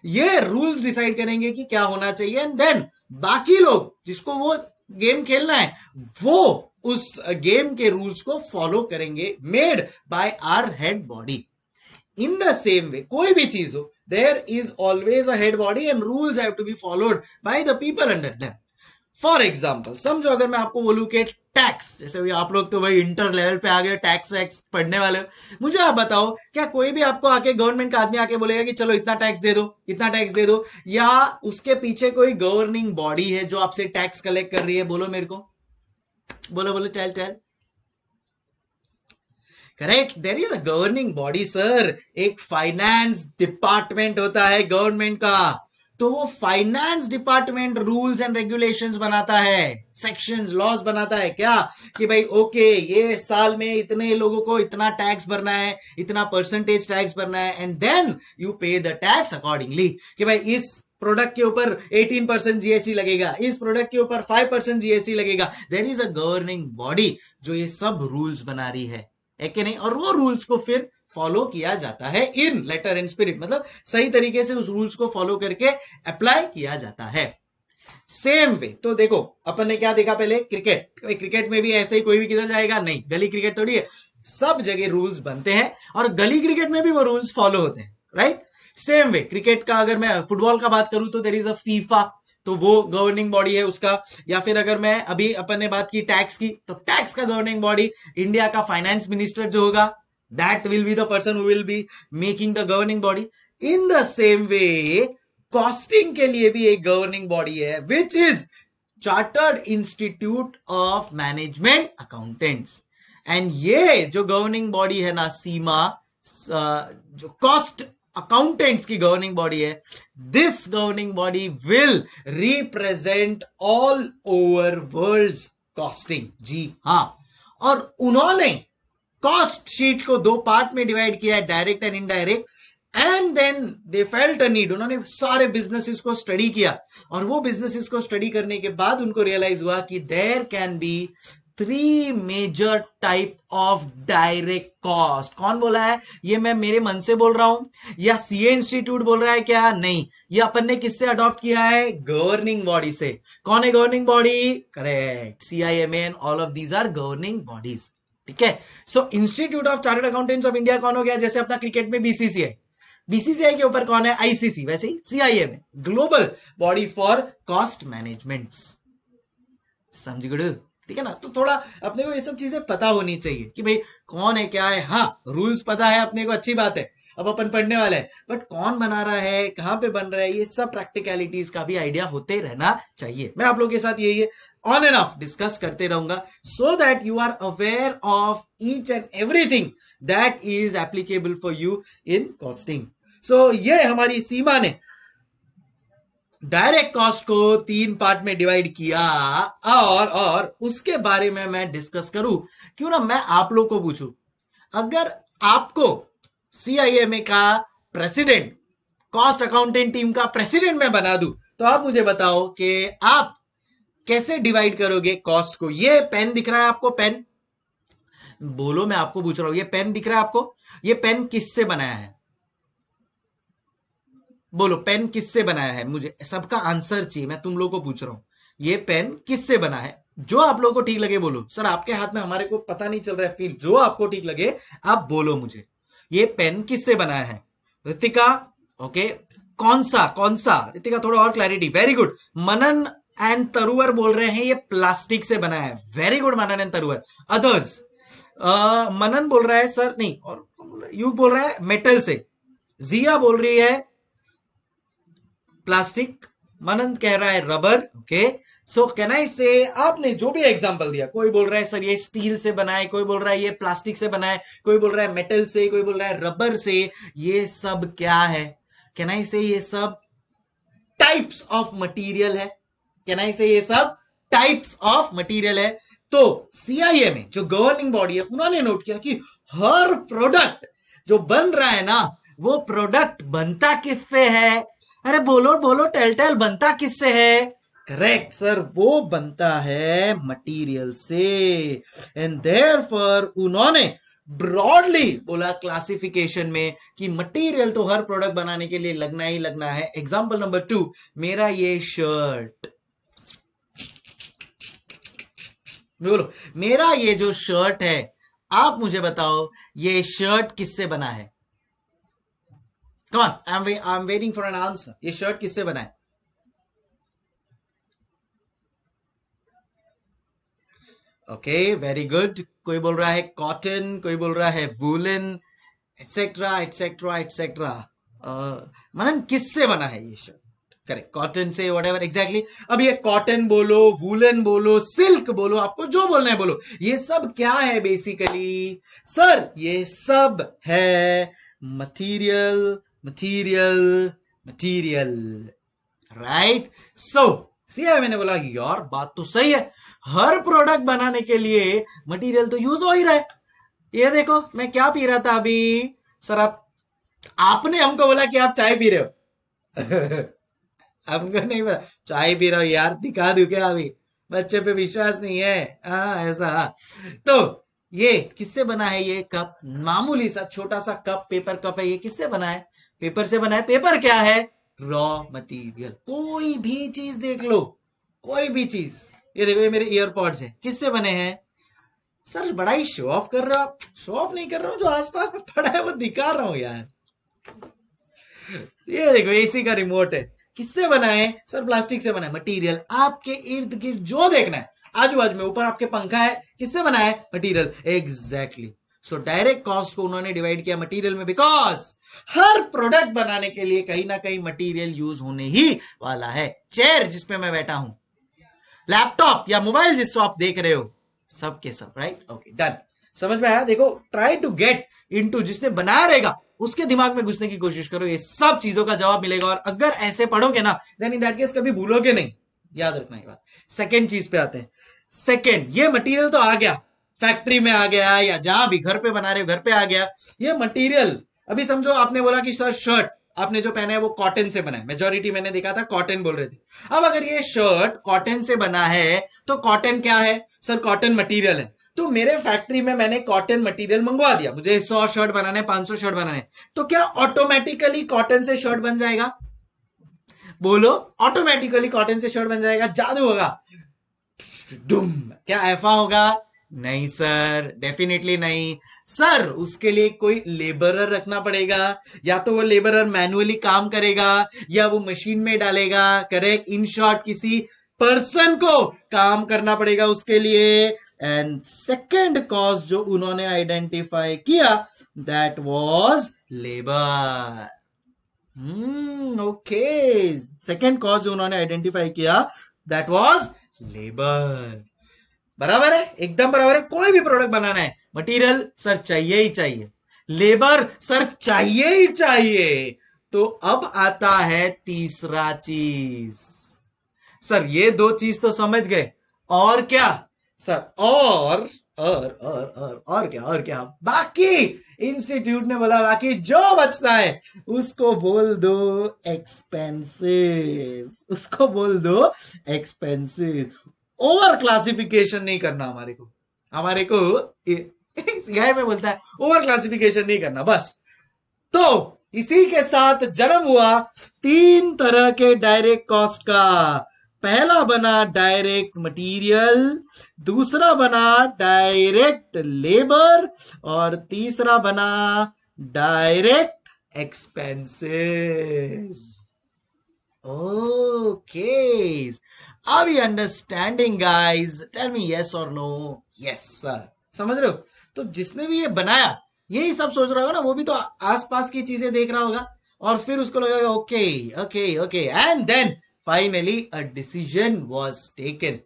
ये रूल्स डिसाइड करेंगे कि क्या होना चाहिए, एंड देन बाकी लोग जिसको वो गेम खेलना है वो उस गेम के रूल्स को फॉलो करेंगे, made by our head body. In the same way कोई भी चीज हो, there is always a head body and rules have to be followed by the people under them. For example समझो अगर मैं आपको बोलूं कि टैक्स, जैसे भी आप लोग तो भाई इंटर लेवल पे आ गए, टैक्स वैक्स पढ़ने वाले हो, मुझे आप बताओ क्या कोई भी आपको आके गवर्नमेंट का आदमी आके बोलेगा कि चलो इतना टैक्स दे दो, इतना टैक्स दे दो, या उसके पीछे कोई गवर्निंग बॉडी है जो आपसे टैक्स कलेक्ट कर रही है, बोलो मेरे को, बोलो बोलो, चल चल, correct, there is a governing body sir. एक फाइनेंस डिपार्टमेंट होता है गवर्नमेंट का, तो वो finance department rules and regulations बनाता है, सेक्शंस, लॉज बनाता है, क्या कि भाई ओके ये साल में इतने लोगों को इतना टैक्स भरना है, इतना परसेंटेज टैक्स भरना है, एंड देन यू पे द टैक्स अकॉर्डिंगली, कि भाई इस प्रोडक्ट के ऊपर 18% जीएसटी लगेगा, इस प्रोडक्ट के ऊपर 5% जीएसटी लगेगा। There is a governing body जो ये सब रूल्स बना रही है कि नहीं, और वो रूल्स को फिर फॉलो किया जाता है इन लेटर एंड स्पिरिट, मतलब सही तरीके से उस रूल्स को फॉलो करके अप्लाई किया जाता है। सेम वे तो देखो अपन ने क्या देखा पहले, क्रिकेट में भी ऐसे ही कोई भी किधर जाएगा नहीं, गली क्रिकेट थोड़ी है, सब जगह रूल्स बनते हैं और गली क्रिकेट में भी वो रूल्स फॉलो होते हैं, राइट। सेम वे क्रिकेट का अगर मैं फुटबॉल का बात करूं तो देयर इज अ फीफा, तो वो गवर्निंग बॉडी है उसका। या फिर अगर मैं अभी अपन ने बात की टैक्स की, तो टैक्स का गवर्निंग बॉडी इंडिया का फाइनेंस मिनिस्टर जो होगा, that will be the person who will be making the governing body. In the same way costing के लिए भी एक गवर्निंग बॉडी है which is chartered institute of management accountants. And ये जो गवर्निंग बॉडी है ना सीमा, जो कॉस्ट अकाउंटेंट्स की गवर्निंग बॉडी है, this governing body will represent all over world costing. जी हाँ, और उन्होंने कॉस्ट शीट को दो पार्ट में डिवाइड किया है, direct and indirect. And then they felt a need, उन्होंने सारे बिजनेसेस को स्टडी किया, और वो बिजनेसेस को स्टडी करने के बाद उनको रियलाइज हुआ कि there can be 3 major type of direct cost. कौन बोला है ये? मैं मेरे मन से बोल रहा हूं या सीए इंस्टीट्यूट बोल रहा है क्या? नहीं, ये अपन ने किससे अडॉप्ट किया है? गवर्निंग बॉडी से। कौन है governing body? Correct, CIMA and all of these are governing bodies. ठीक है, so institute of chartered accountants of India कौन हो गया? जैसे अपना क्रिकेट में बीसीसीआई, बीसीसीआई के ऊपर कौन है? आईसीसी। वैसे ही CIMA, global body for cost management. समझ गए? ठीक है ना। तो थोड़ा अपने को ये सब चीजें पता होनी चाहिए कि भाई कौन है क्या है। हाँ, रूल्स पता है अपने को, अच्छी बात है, अब अपन पढ़ने वाले हैं, बट कौन बना रहा है, कहां पे बन रहा है, ये सब प्रैक्टिकलिटीज का भी आइडिया होते रहना चाहिए। मैं आप लोगों के साथ यही ऑन एंड ऑफ डिस्कस करते रहूंगा, so that you are aware of each and everything that is applicable for you in costing. So ये हमारी सीमा ने डायरेक्ट कॉस्ट को 3 पार्ट में डिवाइड किया, और उसके बारे में मैं डिस्कस करूं। क्यों ना मैं आप लोग को पूछूं, अगर आपको सीआईएमए का प्रेसिडेंट, कॉस्ट अकाउंटेंट टीम का प्रेसिडेंट मैं बना दूं, तो आप मुझे बताओ कि आप कैसे डिवाइड करोगे कॉस्ट को। ये पेन दिख रहा है आपको? पेन बोलो, मैं आपको पूछ रहा हूं, ये पेन दिख रहा है आपको? ये पेन किससे बनाया है? बोलो, पेन किससे बनाया है? मुझे सबका आंसर चाहिए, मैं तुम लोग को पूछ रहा हूं, ये पेन किससे बना है? जो आप लोगों को ठीक लगे बोलो। सर आपके हाथ में, हमारे को पता नहीं चल रहा है फील, जो आपको ठीक लगे आप बोलो मुझे, ये पेन किससे बनाया है? ऋतिका, ओके, कौन सा? ऋतिका थोड़ा और clarity. Very good. Manan and Taruvar बोल रहे हैं ये प्लास्टिक से बनाया है। Very good Manan and Taruvar. Others, Manan बोल रहा है सर नहीं, और यू बोल रहा है मेटल से। जिया बोल रही है प्लास्टिक, मनन कह रहा है rubber. Okay, so can I से, आपने जो भी एग्जांपल दिया, कोई बोल रहा है सर ये स्टील से बना है, कोई बोल रहा है ये प्लास्टिक से बना है, कोई बोल रहा है मेटल से, कोई बोल रहा है रबर से, ये सब क्या है? कैन आई से ये सब टाइप्स ऑफ मटेरियल है। कैन आई से ये सब टाइप्स ऑफ मटेरियल है। तो सीआईएमए जो गवर्निंग बॉडी है, उन्होंने नोट किया कि हर प्रोडक्ट जो बन रहा है ना, वो प्रोडक्ट बनता किससे है? अरे बोलो, टेल बनता किससे है? करेक्ट सर, वो बनता है मटेरियल से। एंड देयरफॉर उन्होंने ब्रॉडली बोला क्लासिफिकेशन में कि मटेरियल तो हर प्रोडक्ट बनाने के लिए लगना ही लगना है। एग्जांपल नंबर 2, मेरा ये शर्ट, बोलो मेरा ये जो शर्ट है, आप मुझे बताओ ये शर्ट किससे बना है? कौन? आई am waiting for an answer. ये शर्ट किससे बना है? Okay, very good. कोई बोल रहा है कॉटन, कोई बोल रहा है वूलन, एटसेट्रा एटसेट्रा एटसेट्रा। मनन किससे बना है ये शर्ट? करेक्ट, कॉटन से, व्हाटएवर, एग्जैक्टली। अब ये कॉटन बोलो, वूलन बोलो, सिल्क बोलो, आपको जो बोलना है बोलो, ये सब क्या है बेसिकली? सर ये सब है मटीरियल, राइट। सो सीआई मैंने बोला यार बात तो सही है, हर प्रोडक्ट बनाने के लिए मटेरियल तो यूज हो ही रहा है। ये देखो मैं क्या पी रहा था अभी। सर आपने हमको बोला कि आप चाय पी रहे हो। हमको नहीं पता, चाय पी रहा हूं यार, दिखा दूं क्या अभी? बच्चे पे विश्वास नहीं है। हाँ ऐसा। तो ये किससे बना है? ये कप मामूली सा छोटा सा कप, पेपर कप है, ये किससे बना है? पेपर से बना है। पेपर क्या है? Raw material. कोई भी चीज देख लो, कोई भी चीज। ये देखो, ये मेरे ईयरपॉड्स है, किससे बने हैं? सर बड़ा ही शो ऑफ कर रहा हो। शो ऑफ नहीं कर रहा हूं, जो आसपास में पड़ा है वो दिखा रहा हूं यार। ये देखो, एसी का रिमोट है, किससे बना है? सर प्लास्टिक से बना है। मटेरियल आपके इर्द गिर्द जो देखना है, आजू बाजू में, ऊपर आपके पंखा है, किससे बना है? मटेरियल। एग्जैक्टली। सो डायरेक्ट कॉस्ट को उन्होंने डिवाइड किया मटेरियल में, बिकॉज हर प्रोडक्ट बनाने के लिए कहीं ना कहीं मटेरियल यूज होने ही वाला है। चेयर जिसपे मैं बैठा हूं, लैपटॉप या मोबाइल जिसको आप देख रहे हो, सब के सब, राइट? Okay done. समझ में आया? देखो, ट्राई टू गेट इनटू, जिसने बनाया रहेगा उसके दिमाग में घुसने की कोशिश करो, ये सब चीजों का जवाब मिलेगा। और अगर ऐसे पढ़ोगे ना, देन इन दैट केस कभी भूलोगे नहीं, याद रखना ये बात। सेकेंड चीज पे आते हैं। सेकेंड, ये मटेरियल तो आ गया, फैक्ट्री में आ गया, या जहां भी घर पे बना रहे हो घर पे आ गया ये मटेरियल। अभी समझो आपने बोला कि सर शर्ट आपने जो पहना है वो कॉटन से बना है, मेजोरिटी मैंने देखा था कॉटन बोल रहे थे। अब अगर ये शर्ट कॉटन से बना है तो कॉटन क्या है? सर कॉटन मटेरियल है। तो मेरे फैक्ट्री में मैंने कॉटन मटेरियल मंगवा दिया, मुझे 100 शर्ट बनाने, 500 शर्ट बनाने, तो क्या ऑटोमेटिकली कॉटन से शर्ट बन जाएगा? बोलो, ऑटोमेटिकली कॉटन से शर्ट बन जाएगा? जादू होगा? डुम। क्या ऐफा होगा? नहीं सर, डेफिनेटली नहीं सर। उसके लिए कोई लेबरर रखना पड़ेगा, या तो वो लेबरर मैनुअली काम करेगा या वो मशीन में डालेगा। करेक्ट। इन शॉर्ट, किसी पर्सन को काम करना पड़ेगा उसके लिए। एंड सेकेंड कॉज जो उन्होंने आइडेंटिफाई किया, that was labour. Okay, second cause जो उन्होंने आइडेंटिफाई किया, दैट वाज लेबर। बराबर है, एकदम बराबर है। कोई भी प्रोडक्ट बनाना है, मटेरियल सर चाहिए ही चाहिए, लेबर सर चाहिए ही चाहिए। तो अब आता है तीसरा चीज। सर ये दो चीज तो समझ गए, और क्या? सर और क्या? बाकी इंस्टीट्यूट ने बोला बाकी जो बचता है उसको बोल दो एक्सपेंसेस, उसको बोल दो एक्सपेंसेस। ओवर क्लासिफिकेशन नहीं करना हमारे को सीआई में बोलता है ओवर क्लासिफिकेशन नहीं करना, बस। तो इसी के साथ जन्म हुआ 3 तरह के डायरेक्ट कॉस्ट का। पहला बना डायरेक्ट मटेरियल, दूसरा बना डायरेक्ट लेबर, और तीसरा बना direct expenses. Okay, are we understanding guys? Tell me yes और नो। Yes sir. समझ रहे हो? तो जिसने भी ये बनाया यही सब सोच रहा होगा ना, वो भी तो आसपास की चीजें देख रहा होगा, और फिर उसको लगेगा okay okay okay, and then finally a decision was taken,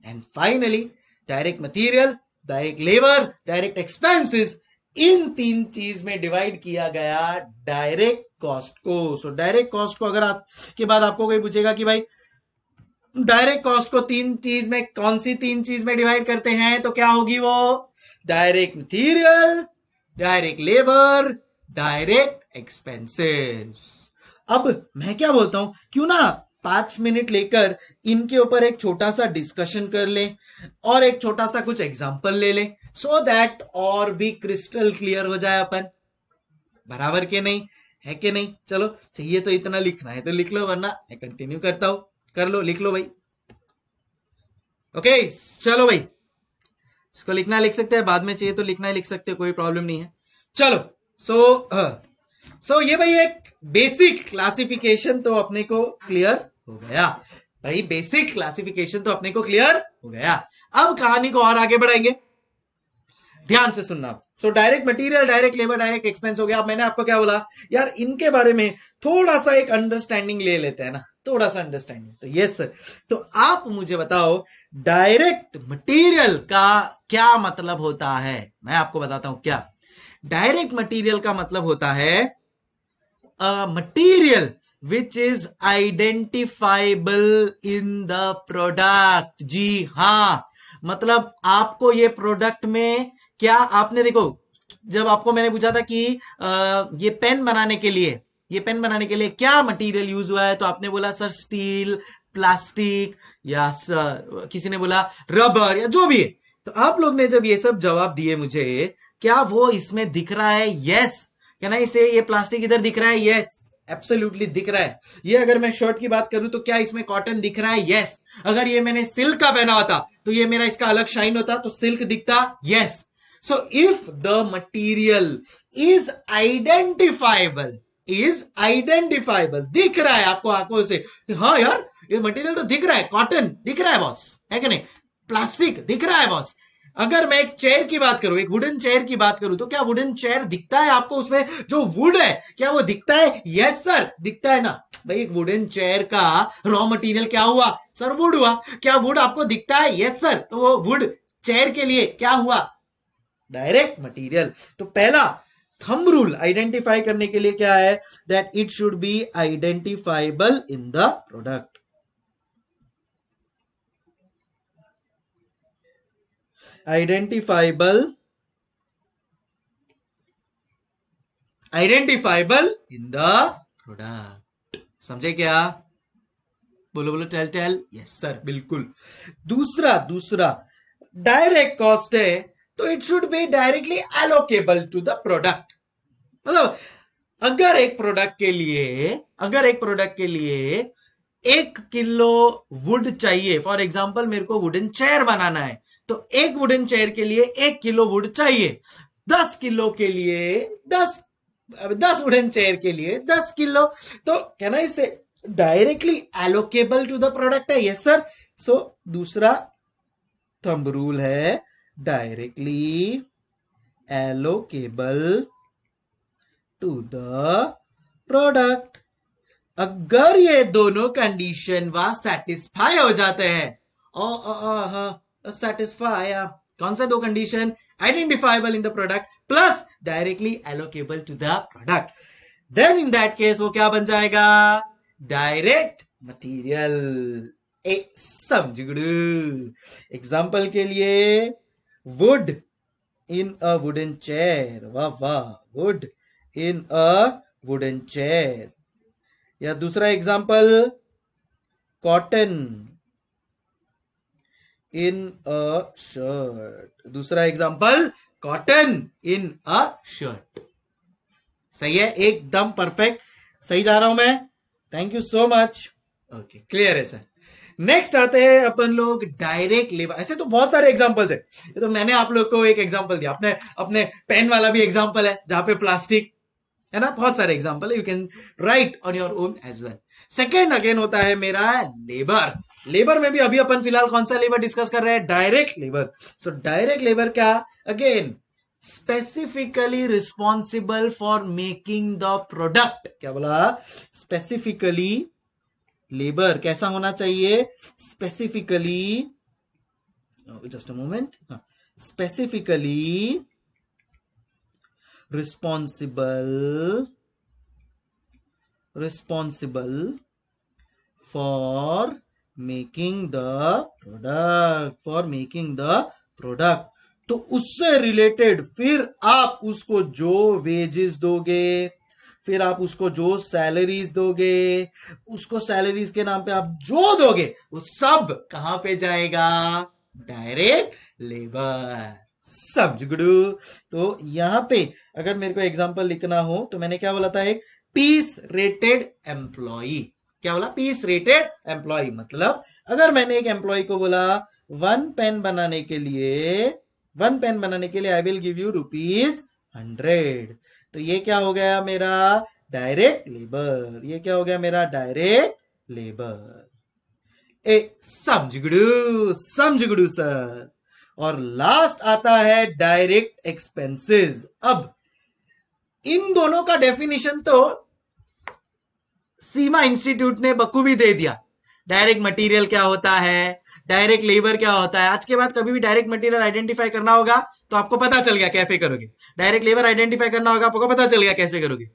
and finally direct material, direct labour, direct expenses, in 3 चीज में डिवाइड किया गया डायरेक्ट कॉस्ट को। सो डायरेक्ट कॉस्ट को अगर के बाद आपको कोई पूछेगा कि भाई डायरेक्ट कॉस्ट को 3 चीज में, कौन सी 3 चीज में डिवाइड करते हैं, तो क्या होगी वो? Direct material, direct labour, direct expenses. अब मैं क्या बोलता हूं, क्यों ना 5 मिनट लेकर इनके ऊपर एक छोटा सा डिस्कशन कर ले और एक छोटा सा कुछ एग्जांपल ले ले, सो दैट और भी क्रिस्टल क्लियर हो जाए अपन। बराबर के नहीं है? कि नहीं? चलो, चाहिए तो इतना लिखना है तो लिख लो, वरना मैं कंटिन्यू करता हूं। कर लो, लिख लो भाई। ओके चलो भाई, इसको लिखना लिख सकते हैं, बाद में चाहिए तो लिखना ही लिख सकते हैं, कोई प्रॉब्लम नहीं है। चलो, सो ये भाई एक बेसिक क्लासिफिकेशन तो अपने को क्लियर हो गया भाई, बेसिक क्लासिफिकेशन तो अपने को क्लियर हो गया। अब कहानी को और आगे बढ़ाएंगे, ध्यान से सुनना। So direct material, direct labour, direct expense हो गया। अब मैंने आपको क्या बोला यार, इनके बारे में थोड़ा सा एक अंडरस्टैंडिंग ले लेते हैं ना, थोड़ा सा अंडरस्टैंडिंग। तो यस सर, तो आप मुझे बताओ डायरेक्ट मटेरियल का क्या मतलब होता है। मैं आपको बताता हूं क्या डायरेक्ट मटेरियल का मतलब होता है। A material which is identifiable in the product. जी हां, मतलब आपको ये प्रोडक्ट में क्या, आपने देखो जब आपको मैंने पूछा था कि ये पेन बनाने के लिए ये पेन बनाने के लिए क्या मटेरियल यूज हुआ है, तो आपने बोला सर स्टील, प्लास्टिक, या किसी ने बोला रबर, या जो भी है। तो आप लोग ने जब ये सब जवाब दिए मुझे, क्या वो इसमें दिख रहा है? यस। क्या ना, इसे ये प्लास्टिक इधर दिख रहा है? यस, एब्सोल्युटली दिख रहा है। ये अगर मैं शर्ट की बात करूं तो क्या इसमें कॉटन दिख रहा है? यस। अगर ये मैंने सिल्क का पहना होता तो ये मेरा इसका अलग शाइन होता, तो सिल्क दिखता? Yes. So if the material is identifiable, दिख रहा है आपको आंखों से, हाँ यार ये मटेरियल तो दिख रहा है, कॉटन दिख रहा है बॉस, है कि नहीं, प्लास्टिक दिख रहा है बॉस। अगर मैं एक चेयर की बात करूं, एक वुडन चेयर की बात करूं, तो क्या वुडन चेयर दिखता है आपको? उसमें जो वुड है क्या वो दिखता है? यस सर, दिखता है ना भाई। एक वुडन चेयर का रॉ मटेरियल क्या हुआ सर? वुड हुआ। क्या वुड आपको दिखता है? Yes sir. तो वो वुड चेयर के लिए क्या हुआ? Direct material. तो पहला थंब रूल आइडेंटिफाई करने के लिए क्या है? That it should B identifiable in the product. Identifiable in the product. समझे क्या? बोलो बोलो, टेल। यस सर, बिल्कुल। दूसरा डायरेक्ट कॉस्ट है तो it should be directly allocable to the product. मतलब अगर एक प्रोडक्ट के लिए 1 किलो वुड चाहिए, फॉर एग्जाम्पल मेरे को वुडन चेयर बनाना है, तो एक वुडन चेयर के लिए 1 किलो वुड चाहिए। 10 किलो के लिए 10 वुडन चेयर के लिए 10 किलो। तो कहना इसे directly allocable to the product है। Yes sir. सो दूसरा थंब रूल है directly allocable to the product. अगर ये दोनों कंडीशन वहां सेटिस्फाई हो जाते हैं, सेटिस्फाई, कौन सा 2 condition? Identifiable in the product plus directly allocable to the product, then in that case वो क्या बन जाएगा? Direct material. समझ गए? एग्जाम्पल के लिए wood in a wooden chair, वाह, wood in a wooden chair. या दूसरा example cotton in a shirt. दूसरा example cotton in a shirt. सही है, एकदम परफेक्ट। सही जा रहा हूं मैं? Thank you so much. Okay, clear है सर। नेक्स्ट आते हैं अपन लोग डायरेक्ट लेबर। ऐसे तो बहुत सारे एग्जांपल्स है, ये तो मैंने आप लोग को एक एग्जांपल दिया। अपने पेन वाला भी एग्जांपल है जहां पे प्लास्टिक है ना, बहुत सारे एग्जांपल है, you can write on your own as well. Second again होता है मेरा लेबर में भी अभी अपन फिलहाल कौन सा लेबर डिस्कस कर रहे हैं? Direct labour. So direct labour क्या? Again specifically responsible for making the product. क्या बोला? स्पेसिफिकली लेबर कैसा होना चाहिए? Specifically, just a moment, specifically responsible for making the product। तो उससे रिलेटेड फिर आप उसको जो वेजेस दोगे, फिर आप उसको जो सैलरीज दोगे, उसको सैलरीज के नाम पे आप जो दोगे, वो सब कहां पे जाएगा? Direct labour. समझ गुडू? तो यहां पे अगर मेरे को एग्जांपल लिखना हो तो मैंने क्या बोला था? एक पीस रेटेड एम्प्लॉई। क्या बोला? Piece rated employee. मतलब अगर मैंने एक एम्प्लॉय को बोला 1 पेन बनाने के लिए आई विल गिव यू ₹100, तो ये क्या हो गया मेरा? Direct labour. ये क्या हो गया मेरा? Direct labour. समझ गुडू सर। और लास्ट आता है डायरेक्ट एक्सपेंसेस। अब इन दोनों का डेफिनेशन तो सीमा इंस्टीट्यूट ने बखूबी दे दिया। डायरेक्ट मटेरियल क्या होता है, डायरेक्ट लेबर क्या होता है। आज के बाद कभी भी डायरेक्ट मटेरियल आइडेंटिफाई करना होगा तो आपको पता चल गया कैसे करोगे। डायरेक्ट लेबर आइडेंटिफाई करना होगा, आपको पता चल गया कैसे करोगे।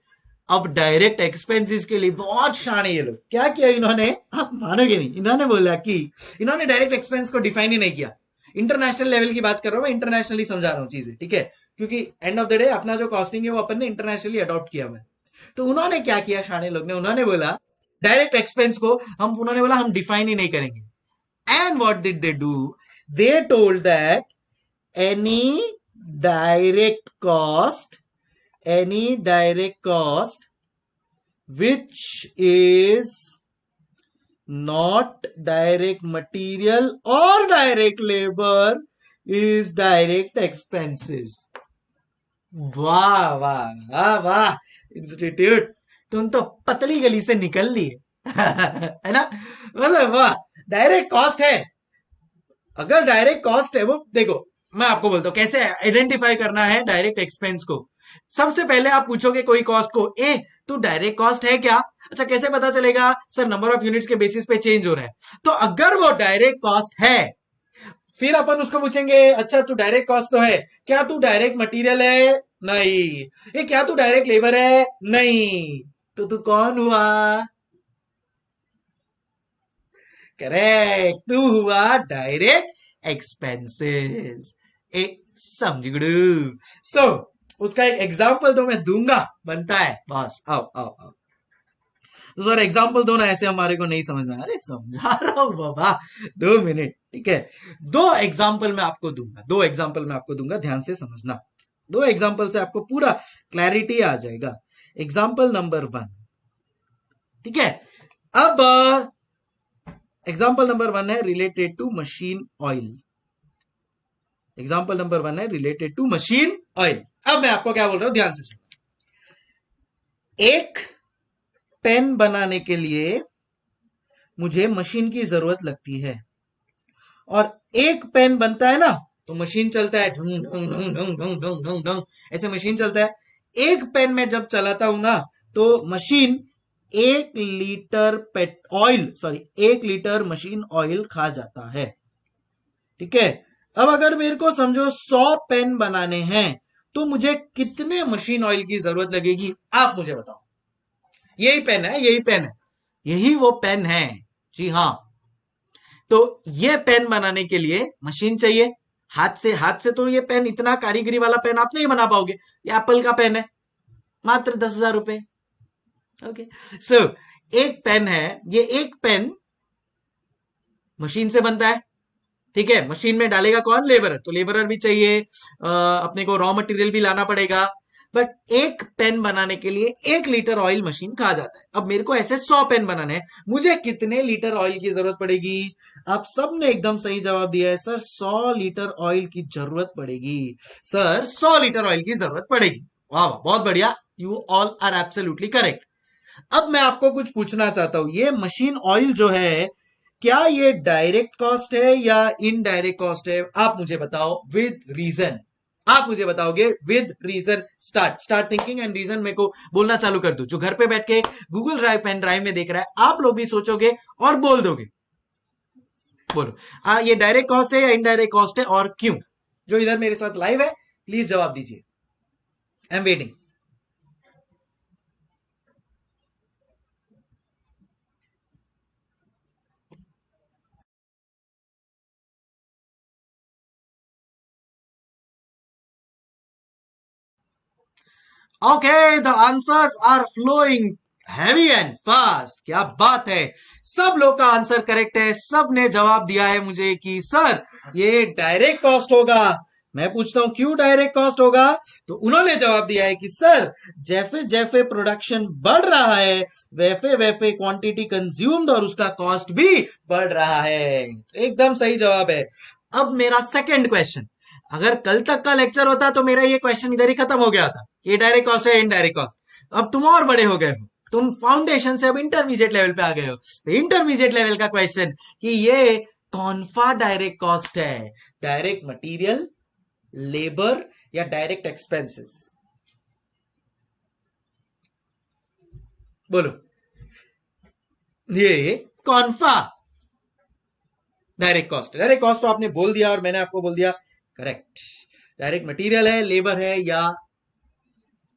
अब डायरेक्ट एक्सपेंसेस के लिए बहुत शाने ये लोग। क्या किया इन्होंने, आप मानोगे नहीं। इन्होंने बोला कि इन्होंने डायरेक्ट एक्सपेंस को डिफाइन ही नहीं किया। इंटरनेशनल लेवल की बात कर रहा हूं मैं, इंटरनेशनली समझा रहा हूं चीजें, ठीक है, क्योंकि एंड ऑफ द डे अपना जो कॉस्टिंग है वो अपन ने इंटरनेशनली अडॉप्ट किया हुआ है। तो उन्होंने क्या किया, शाणे लोग ने, उन्होंने बोला डायरेक्ट एक्सपेंस को हम, उन्होंने बोला हम डिफाइन ही नहीं करेंगे. And what did they do, they told that any direct cost, any direct cost which is not direct material or direct labor is direct expenses. वाह वाह वाह वाह इंस्टीट्यूट, तुम तो पतली गली से निकल लिए. है ना, मतलब वाह. डायरेक्ट कॉस्ट है, अगर डायरेक्ट कॉस्ट है वो, देखो मैं आपको बोलता हूं कैसे आइडेंटिफाई करना है डायरेक्ट एक्सपेंस को. सबसे पहले आप पूछोगे कोई कॉस्ट को, ए तू डायरेक्ट कॉस्ट है क्या. अच्छा कैसे पता चलेगा, सर नंबर ऑफ यूनिट्स के बेसिस पे चेंज हो रहा है. तो अगर वो डायरेक्ट कॉस्ट है, फिर अपन उसको पूछेंगे अच्छा तू डायरेक्ट कॉस्ट तो है, क्या तू डायरेक्ट मटेरियल है, नहीं. ये क्या तू डायरेक्ट लेबर है, नहीं. तो तू कौन हुआ, करेक्ट, तू हुआ डायरेक्ट एक्सपेंसेस. ए समझ गए. सो उसका एक एग्जांपल तो मैं दूंगा, बनता है बस. आओ आओ आओ, तो सर एग्जांपल दो ना, ऐसे हमारे को नहीं समझ में. अरे समझा रहा हूं बाबा, 2 मिनट, ठीक है. दो एग्जांपल मैं आपको दूंगा, दो एग्जांपल मैं आपको दूंगा, ध्यान से समझना. दो एग्जांपल से आपको पूरा क्लैरिटी आ जाएगा. एग्जांपल नंबर 1, ठीक है. अब एग्जाम्पल नंबर 1 है related to machine oil. Example number 1 है रिलेटेड टू मशीन ऑयल. अब मैं आपको क्या बोल रहा हूं, ध्यान से सुनो. एक पेन बनाने के लिए मुझे मशीन की जरूरत लगती है, और एक पेन बनता है ना तो मशीन चलता है, ढंग ढंग ढंग ढंग ढंग ढंग ढंग ढंग, ऐसे मशीन चलता है. एक पेन में जब चलाता हूं ना तो machine 1 litre pet oil, sorry 1 litre machine oil खा जाता है, ठीक है. अब अगर मेरे को समझो 100 पेन बनाने हैं तो मुझे कितने मशीन ऑयल की जरूरत लगेगी, आप मुझे बताओ. यही पेन है, यही पेन है, यही वो पेन है, जी हाँ. तो ये पेन बनाने के लिए मशीन चाहिए, हाथ से तो ये पेन, इतना कारीगरी वाला पेन आप नहीं बना पाओगे. ये एप्पल का पेन है, मात्र 10,000 रुपए. ओके, सो एक पेन है, ये एक पेन मशीन से बनता है, ठीक है. मशीन में डालेगा कौन, लेबरर, तो लेबरर भी चाहिए, अपने को रॉ मटेरियल भी लाना पड़ेगा. बट एक पेन बनाने के लिए 1 लीटर ऑयल मशीन खा जाता है. अब मेरे को ऐसे 100 पेन बनाने हैं, मुझे कितने लीटर ऑयल की जरूरत पड़ेगी. आप सब ने एकदम सही जवाब दिया है, सर 100 लीटर ऑयल की जरूरत पड़ेगी. सर 100 लीटर ऑयल की जरूरत पड़ेगी. वाह वाह, बहुत बढ़िया, you all are absolutely correct. अब मैं आपको कुछ पूछना चाहता हूं, ये मशीन ऑयल जो है, क्या ये डायरेक्ट कॉस्ट है या इनडायरेक्ट कॉस्ट है, आप मुझे बताओ विद रीजन. आप मुझे बताओगे with reason. Start thinking and reason मेरे को बोलना चालू कर दो. जो घर पे बैठ के गूगल ड्राइव पेन ड्राइव में देख रहा है, आप लोग भी सोचोगे और बोल दोगे. बोलो ये डायरेक्ट कॉस्ट है या इनडायरेक्ट कॉस्ट है, और क्यों. जो इधर मेरे साथ लाइव है प्लीज जवाब दीजिए, I am waiting. Okay, the answers are flowing heavy and fast. क्या बात है, सब लोग का आंसर करेक्ट है. सब ने जवाब दिया है मुझे कि सर ये डायरेक्ट कॉस्ट होगा. मैं पूछता हूं क्यों डायरेक्ट कॉस्ट होगा, तो उन्होंने जवाब दिया है कि सर जैसे जैसे प्रोडक्शन बढ़ रहा है वैसे वैसे क्वांटिटी कंज्यूम्ड और उसका कॉस्ट भी बढ़ रहा है. एकदम सही जवाब है. अब मेरा सेकंड क्वेश्चन, अगर कल तक का लेक्चर होता तो मेरा ये क्वेश्चन इधर ही खत्म हो गया था, ये डायरेक्ट कॉस्ट है इनडायरेक्ट कॉस्ट. अब तुम और बड़े हो गए हो, तुम फाउंडेशन से अब इंटरमीडिएट लेवल पे आ गए हो. तो इंटरमीडिएट लेवल का क्वेश्चन कि ये कौन सा डायरेक्ट कॉस्ट है, डायरेक्ट मटेरियल, लेबर या डायरेक्ट एक्सपेंसेस. बोलो, ये कौन सा डायरेक्ट कॉस्ट है. डायरेक्ट कॉस्ट तो आपने बोल दिया और मैंने आपको बोल दिया करेक्ट. डायरेक्ट मटेरियल है, लेबर है या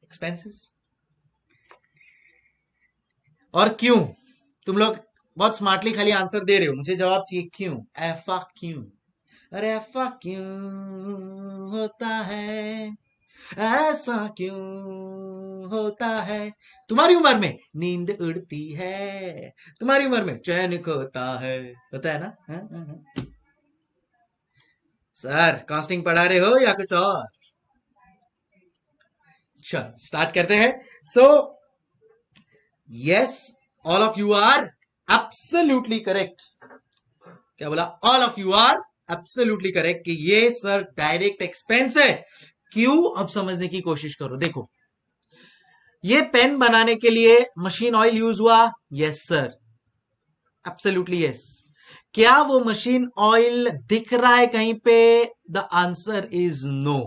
एक्सपेंसेस. और क्यों, तुम लोग बहुत स्मार्टली खाली आंसर दे रहे हो, मुझे जवाब चाहिए क्यों, ऐसा क्यों. अरे ऐसा क्यों होता है, ऐसा क्यों क्यों होता है? तुम्हारी उम्र में नींद उड़ती है, तुम्हारी उम्र में चैन खोता है, होता है ना? हाँ, हाँ, हाँ। सर कॉस्टिंग पढ़ा रहे हो या कुछ और? चल स्टार्ट करते हैं. So yes, all of you are absolutely correct. क्या बोला? All of you are absolutely correct कि ये सर डायरेक्ट एक्सपेंस है. क्यों? अब समझने की कोशिश करो. देखो, ये पेन बनाने के लिए मशीन ऑयल यूज हुआ. Yes sir, absolutely yes. क्या वो मशीन ऑयल दिख रहा है कहीं पे? The answer is no.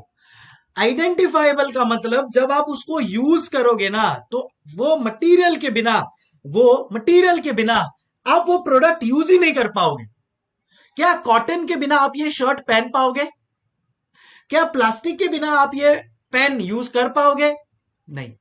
Identifiable का मतलब जब आप उसको यूज करोगे ना, तो वो मटेरियल के बिना आप वो प्रोडक्ट यूज ही नहीं कर पाओगे. क्या कॉटन के बिना आप ये शर्ट पहन पाओगे? क्या प्लास्टिक के बिना आप ये पेन यूज कर पाओगे? नहीं.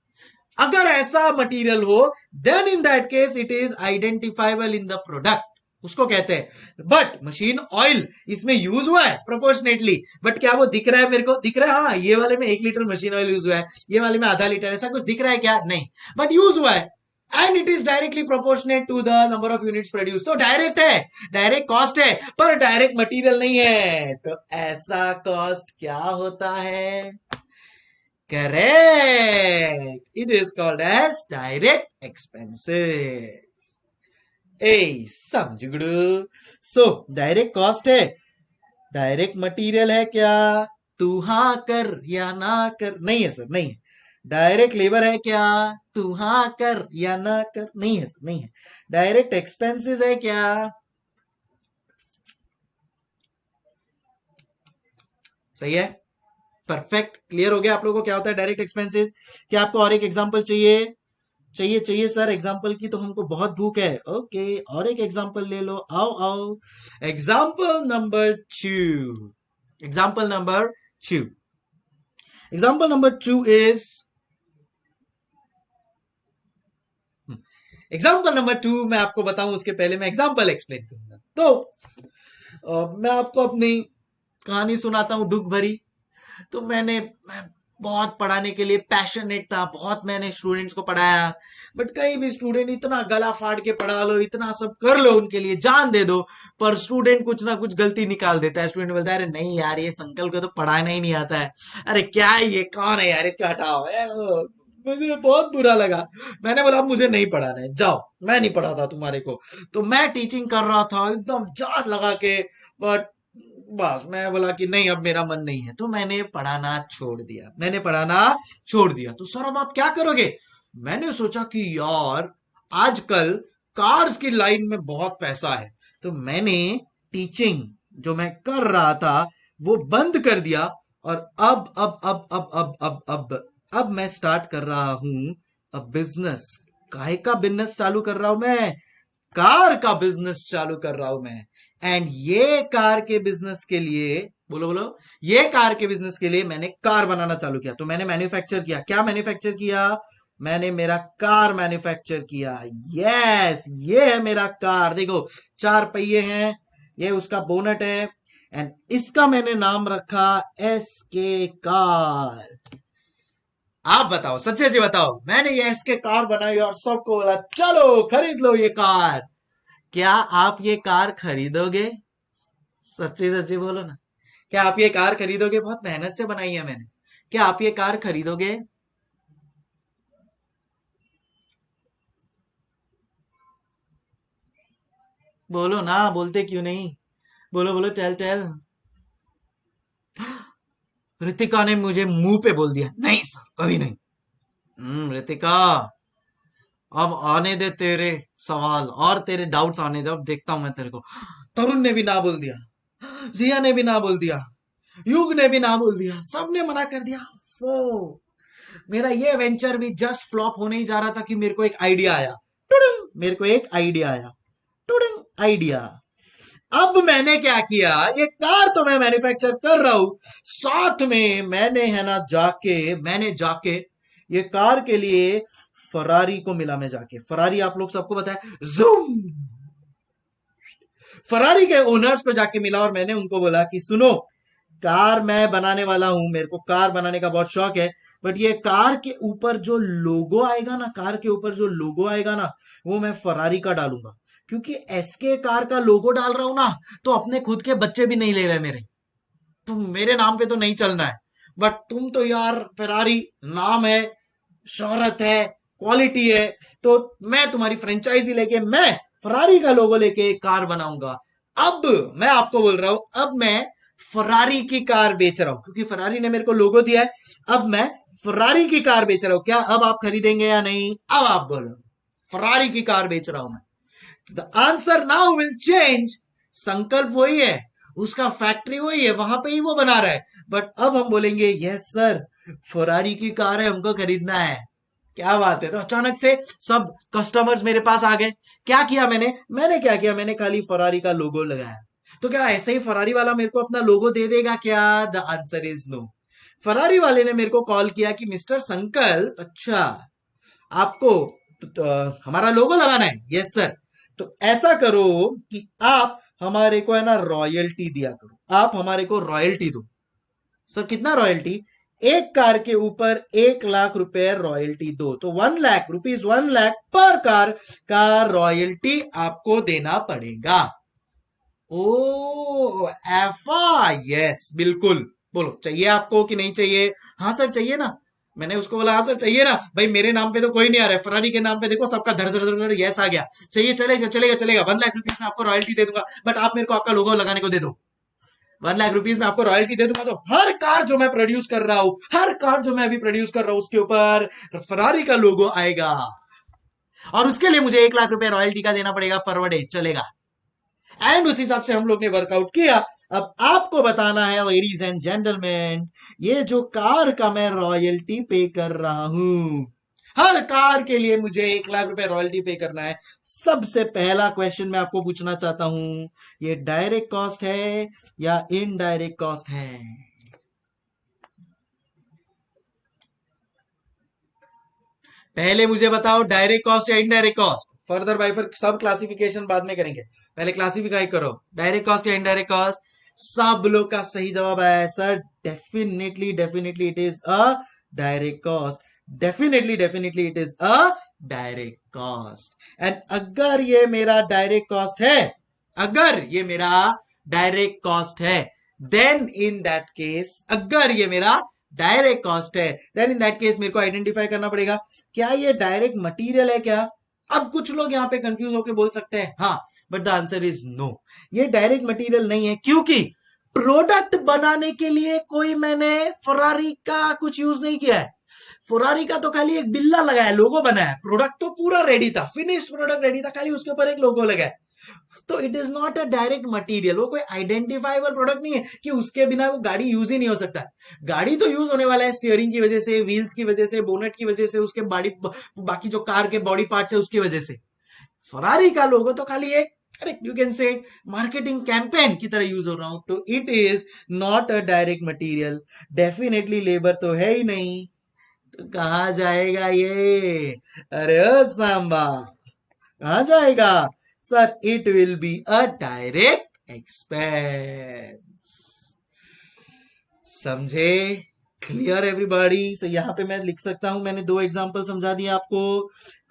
अगर ऐसा मटेरियल हो, then in that case it is identifiable in the product, उसको कहते हैं. बट मशीन ऑयल इसमें यूज हुआ है प्रोपोर्शनेटली, बट क्या वो दिख रहा है? मेरे को दिख रहा है, हाँ ये वाले में 1 लीटर मशीन ऑयल यूज हुआ है, ये वाले में आधा लीटर, ऐसा कुछ दिख रहा है क्या? नहीं. बट यूज हुआ है and it is directly proportionate to the number of units produce. तो डायरेक्ट है, डायरेक्ट कॉस्ट है, पर डायरेक्ट मटेरियल नहीं है. तो ऐसा कॉस्ट क्या होता है? Correct, it is called as direct expenses. ए समझ गुरु. सो डायरेक्ट कॉस्ट है, डायरेक्ट मटेरियल है क्या? तू हाँ कर या ना कर? नहीं है सर, नहीं है. डायरेक्ट लेबर है क्या? तू हाँ कर या ना कर? नहीं है सर, नहीं है. डायरेक्ट एक्सपेंसेस है क्या? सही है, परफेक्ट. क्लियर हो गया आप लोगों को क्या होता है डायरेक्ट एक्सपेंसेस? क्या आपको और एक एग्जांपल चाहिए? चाहिए सर एग्जाम्पल की, तो हमको बहुत भूख है. ओके, और एक एग्जाम्पल ले लो. आओ आओ. Example number 2. Example number 2. Example number 2 is, example number 2 मैं आपको बताऊं उसके पहले मैं एग्जाम्पल एक्सप्लेन करूंगा. तो मैं आपको अपनी कहानी सुनाता हूं दुख भरी. तो मैं बहुत पढ़ाने के लिए पैशनेट था, बहुत मैंने स्टूडेंट्स को पढ़ाया. बट कहीं भी स्टूडेंट इतना गला फाड़ के पढ़ा लो, इतना सब कर लो, उनके लिए जान दे दो, पर स्टूडेंट कुछ ना कुछ गलती निकाल देता है. स्टूडेंट बोलता है अरे नहीं यार, ये संकल्प को तो पढ़ाना ही नहीं आता है. अरे क्या है ये, कौन है यार, इसको हटाओ. मुझे बहुत बुरा लगा. मैंने बोला मुझे नहीं पढ़ाना है, जाओ, मैं नहीं पढ़ाता तुम्हारे को. तो मैं टीचिंग कर रहा था एकदम जान लगा के, बट बस मैं बोला कि नहीं अब मेरा मन नहीं है. तो मैंने पढ़ाना छोड़ दिया. तो सर अब आप क्या करोगे? मैंने सोचा कि यार आजकल कार्स की लाइन में बहुत पैसा है. तो मैंने टीचिंग जो मैं कर रहा था वो बंद कर दिया. और अब मैं स्टार्ट कर रहा हूं अब बिजनेस. काहे का बिजनेस चालू कर रहा हूं मैं? कार का बिजनेस चालू कर रहा हूं मैं. एंड ये कार के बिजनेस के लिए, बोलो बोलो, ये कार के बिजनेस के लिए मैंने कार बनाना चालू किया. तो मैंने मैन्युफैक्चर किया. क्या मैन्युफैक्चर किया? मैंने मेरा कार मैन्युफैक्चर किया. यस, ये है मेरा कार. देखो 4 पहिए हैं, ये उसका बोनट है, एंड इसका मैंने नाम रखा एसके कार. आप बताओ, सच्चे से बताओ, मैंने ये एसके कार बनाई और सबको बोला चलो खरीद लो ये कार. क्या आप ये कार खरीदोगे? सच्ची सच्ची बोलो ना. क्या आप ये कार खरीदोगे? बहुत मेहनत से बनाई है मैंने. क्या आप ये कार खरीदोगे? बोलो ना, बोलते क्यों नहीं? बोलो बोलो, टेल टेल. रितिका ने मुझे मुंह पे बोल दिया नहीं सर, कभी नहीं. रितिका, अब आने दे तेरे सवाल और तेरे डाउट्स आने दे, अब देखता हूं मैं तेरे को. तरुण ने भी ना बोल दिया, जिया ने भी ना बोल दिया, युग ने भी ना बोल दिया, सबने मना कर दिया. वो मेरा ये वेंचर भी जस्ट फ्लॉप होने ही जा रहा था कि मेरे को एक आइडिया आया. टुडुंग, मेरे को एक आइडिया आया. टुडुंग, आइडिया. अब मैंने क्या किया? ये कार तो मैं मैन्युफैक्चर कर रहा हूं, साथ में मैंने जाके ये कार के लिए फरारी को मिला. मैं जाके फरारी, आप लोग सबको पता है, जूम, फरारी के ओनर्स को जाके मिला और मैंने उनको बोला कि सुनो, कार मैं बनाने वाला हूं, मेरे को कार बनाने का बहुत शौक है। बट ये कार के ऊपर जो लोगो आएगा ना, कार के ऊपर जो लोगो आएगा ना, वो मैं फरारी का डालूंगा। क्योंकि एसके कार का लोगो डाल रहा हूं ना, तो अपने खुद के बच्चे भी नहीं ले रहे मेरे, तो मेरे नाम पे तो नहीं चलना है। बट तुम तो यार फेरारी नाम है, शोहरत है, क्वालिटी है, तो मैं तुम्हारी फ्रेंचाइजी लेके मैं फरारी का लोगो लेके एक कार बनाऊंगा। अब मैं आपको बोल रहा हूं, अब मैं फरारी की कार बेच रहा हूं, क्योंकि फरारी ने मेरे को लोगो दिया है। अब मैं फरारी की कार बेच रहा हूं। क्या अब आप खरीदेंगे या नहीं? अब आप बोलो। फरारी की कार बेच रहा हूं मैं। The answer now will change. संकल्प वही है, उसका फैक्ट्री वही है, वहां पे ही वो बना रहा है। बट अब हम बोलेंगे यस सर, फरारी की कार है, हमको खरीदना है। क्या बात है। तो अचानक से सब कस्टमर्स मेरे पास आ गए। क्या किया मैंने? मैंने क्या किया, मैंने खाली फरारी का लोगो लगाया। तो क्या ऐसे ही फरारी वाला मेरे को अपना लोगो दे देगा क्या? The answer is no. Ferrari वाले ने मेरे को कॉल किया कि मिस्टर संकल्प, अच्छा आपको हमारा लोगो लगाना है? Yes sir. तो ऐसा करो कि आप हमारे को है ना रॉयल्टी दिया करो, आप हमारे को रॉयल्टी दो। सर कितना रॉयल्टी? एक कार के ऊपर 1 लाख रुपए रॉयल्टी दो, तो 1 लाख रुपीज, 1 लाख पर कार का रॉयल्टी आपको देना पड़ेगा। ओ ऐफा, यस बिल्कुल। बोलो चाहिए आपको कि नहीं चाहिए? हाँ सर चाहिए ना। मैंने उसको बोला हाँ सर चाहिए ना। भाई मेरे नाम पे तो कोई नहीं आ रहा है, फरारी के नाम पे देखो सबका धड़ धड़ धड़ धड़ यस आ गया। चाहिए, चलेगा चलेगा चलेगा। 1 लाख रुपीज में आपको रॉयल्टी दे दूंगा, बट आप मेरे को आपका लोगो लगाने को दे दो। 1 लाख रुपीज में आपको रॉयल्टी दे दूंगा, तो हर कार जो मैं प्रोड्यूस कर रहा हूं, हर कार जो मैं अभी प्रोड्यूस कर रहा हूं, उसके ऊपर फरारी का लोगो आएगा। और उसके लिए मुझे 1 लाख रुपए रॉयल्टी का देना पड़ेगा पर डे, चलेगा? एंड उस हिसाब से हम लोग ने वर्कआउट किया। अब आपको बताना है लेडीज एंड जेंटलमैन, ये जो कार का मैं रॉयल्टी पे कर रहा हूं, हर कार के लिए मुझे 1 लाख रुपए रॉयल्टी पे करना है। सबसे पहला क्वेश्चन मैं आपको पूछना चाहता हूं, ये डायरेक्ट कॉस्ट है या इनडायरेक्ट कॉस्ट है? पहले मुझे बताओ, डायरेक्ट कॉस्ट या इनडायरेक्ट कॉस्ट? फर्दर बाइफर सब क्लासिफिकेशन बाद में करेंगे, पहले क्लासिफाई करो। डायरेक्ट कॉस्ट या इनडायरेक्ट कॉस्ट? सब लोग का सही जवाब आया sir. Definitely definitely it is a direct cost. Definitely definitely it is a direct cost. And अगर ये मेरा डायरेक्ट कॉस्ट है, अगर ये मेरा डायरेक्ट कॉस्ट है, देन इन दैट केस, अगर ये मेरा डायरेक्ट कॉस्ट है, देन इन दैट केस मेरे को आइडेंटिफाई करना पड़ेगा, क्या ये डायरेक्ट मटेरियल है क्या? अब कुछ लोग यहाँ पे कंफ्यूज होकर बोल सकते हैं हाँ, but the answer is no, ये डायरेक्ट मटेरियल नहीं है। क्योंकि प्रोडक्ट बनाने के लिए कोई मैंने फरारी का कुछ यूज नहीं किया है। फरारी का तो खाली एक बिल्ला लगाया, लोगो बनाया, प्रोडक्ट तो पूरा रेडी था, फिनिश्ड प्रोडक्ट रेडी था, खाली उसके ऊपर एक लोगो लगाया। तो it is not a direct material, वो कोई आइडेंटिफाइबल प्रोडक्ट नहीं है कि उसके बिना वो गाड़ी यूज ही नहीं हो सकता। गाड़ी तो यूज होने वाला है स्टीयरिंग की वजह से, व्हील्स की वजह से, बोनेट की वजह से, उसके बॉडी, बाकी जो कार के बॉडी पार्ट्स है उसकी वजह से। फरारी का लोगो तो खाली एक, अरे you can say marketing campaign की तरह यूज हो रहा हूं, तो it is not a direct material. Definitely labour तो है ही नहीं, तो कहा जाएगा ये? अरे ओ सांबा, कहा जाएगा? Sir it will be a direct expense. समझे? Clear everybody? सो यहाँ पे मैं लिख सकता हूं, मैंने 2 एग्जांपल समझा दिए आपको।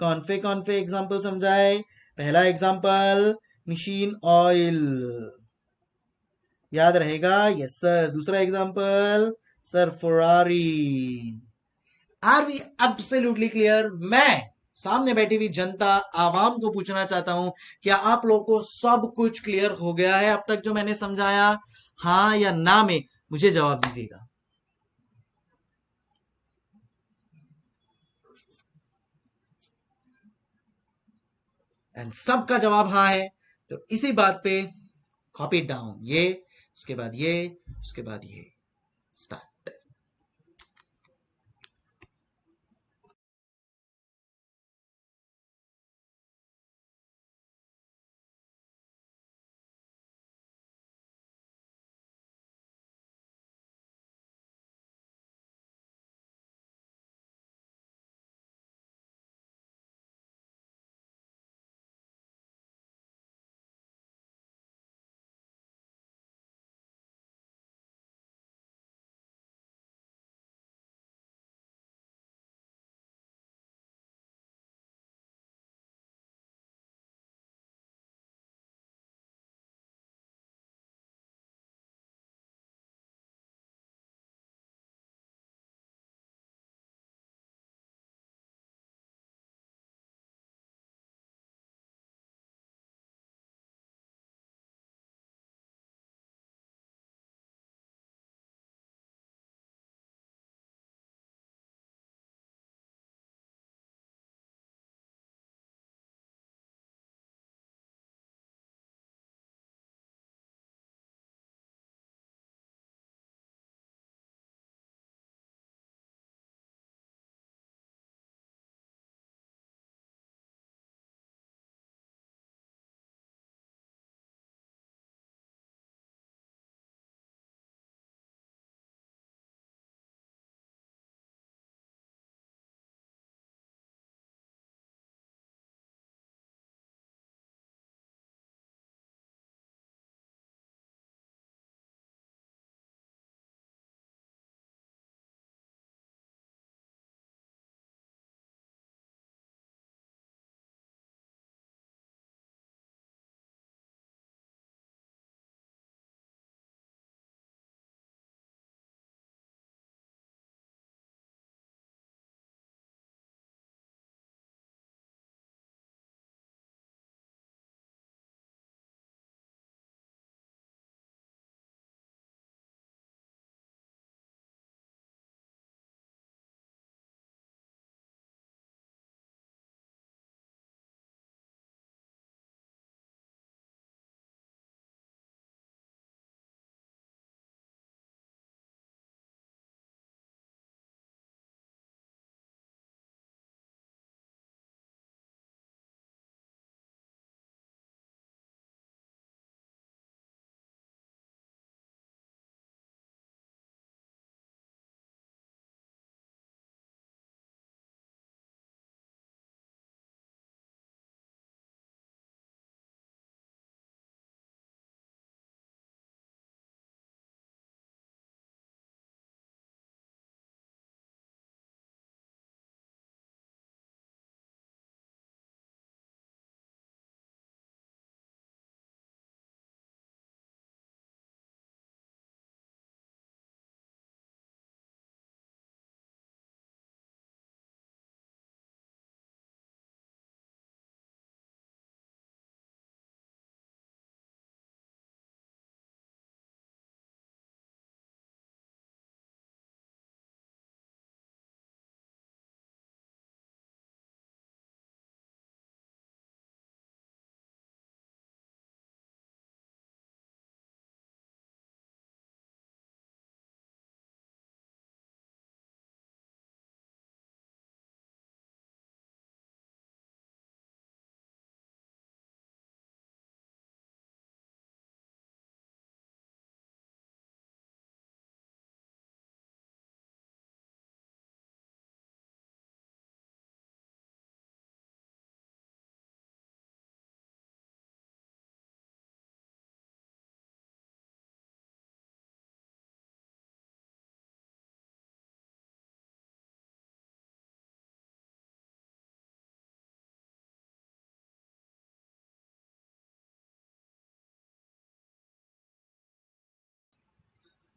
कौन से एग्जांपल समझाए? पहला एग्जांपल मशीन ऑयल, याद रहेगा? Yes sir. दूसरा example sir Ferrari. Are we absolutely clear? मैं सामने बैठी हुई जनता, आवाम को पूछना चाहता हूं, क्या आप लोगों को सब कुछ क्लियर हो गया है अब तक जो मैंने समझाया? हाँ या ना में मुझे जवाब दीजिएगा। एंड सबका जवाब हाँ है, तो इसी बात पे कॉपी डाउन, ये उसके बाद ये, उसके बाद ये, स्टार्ट।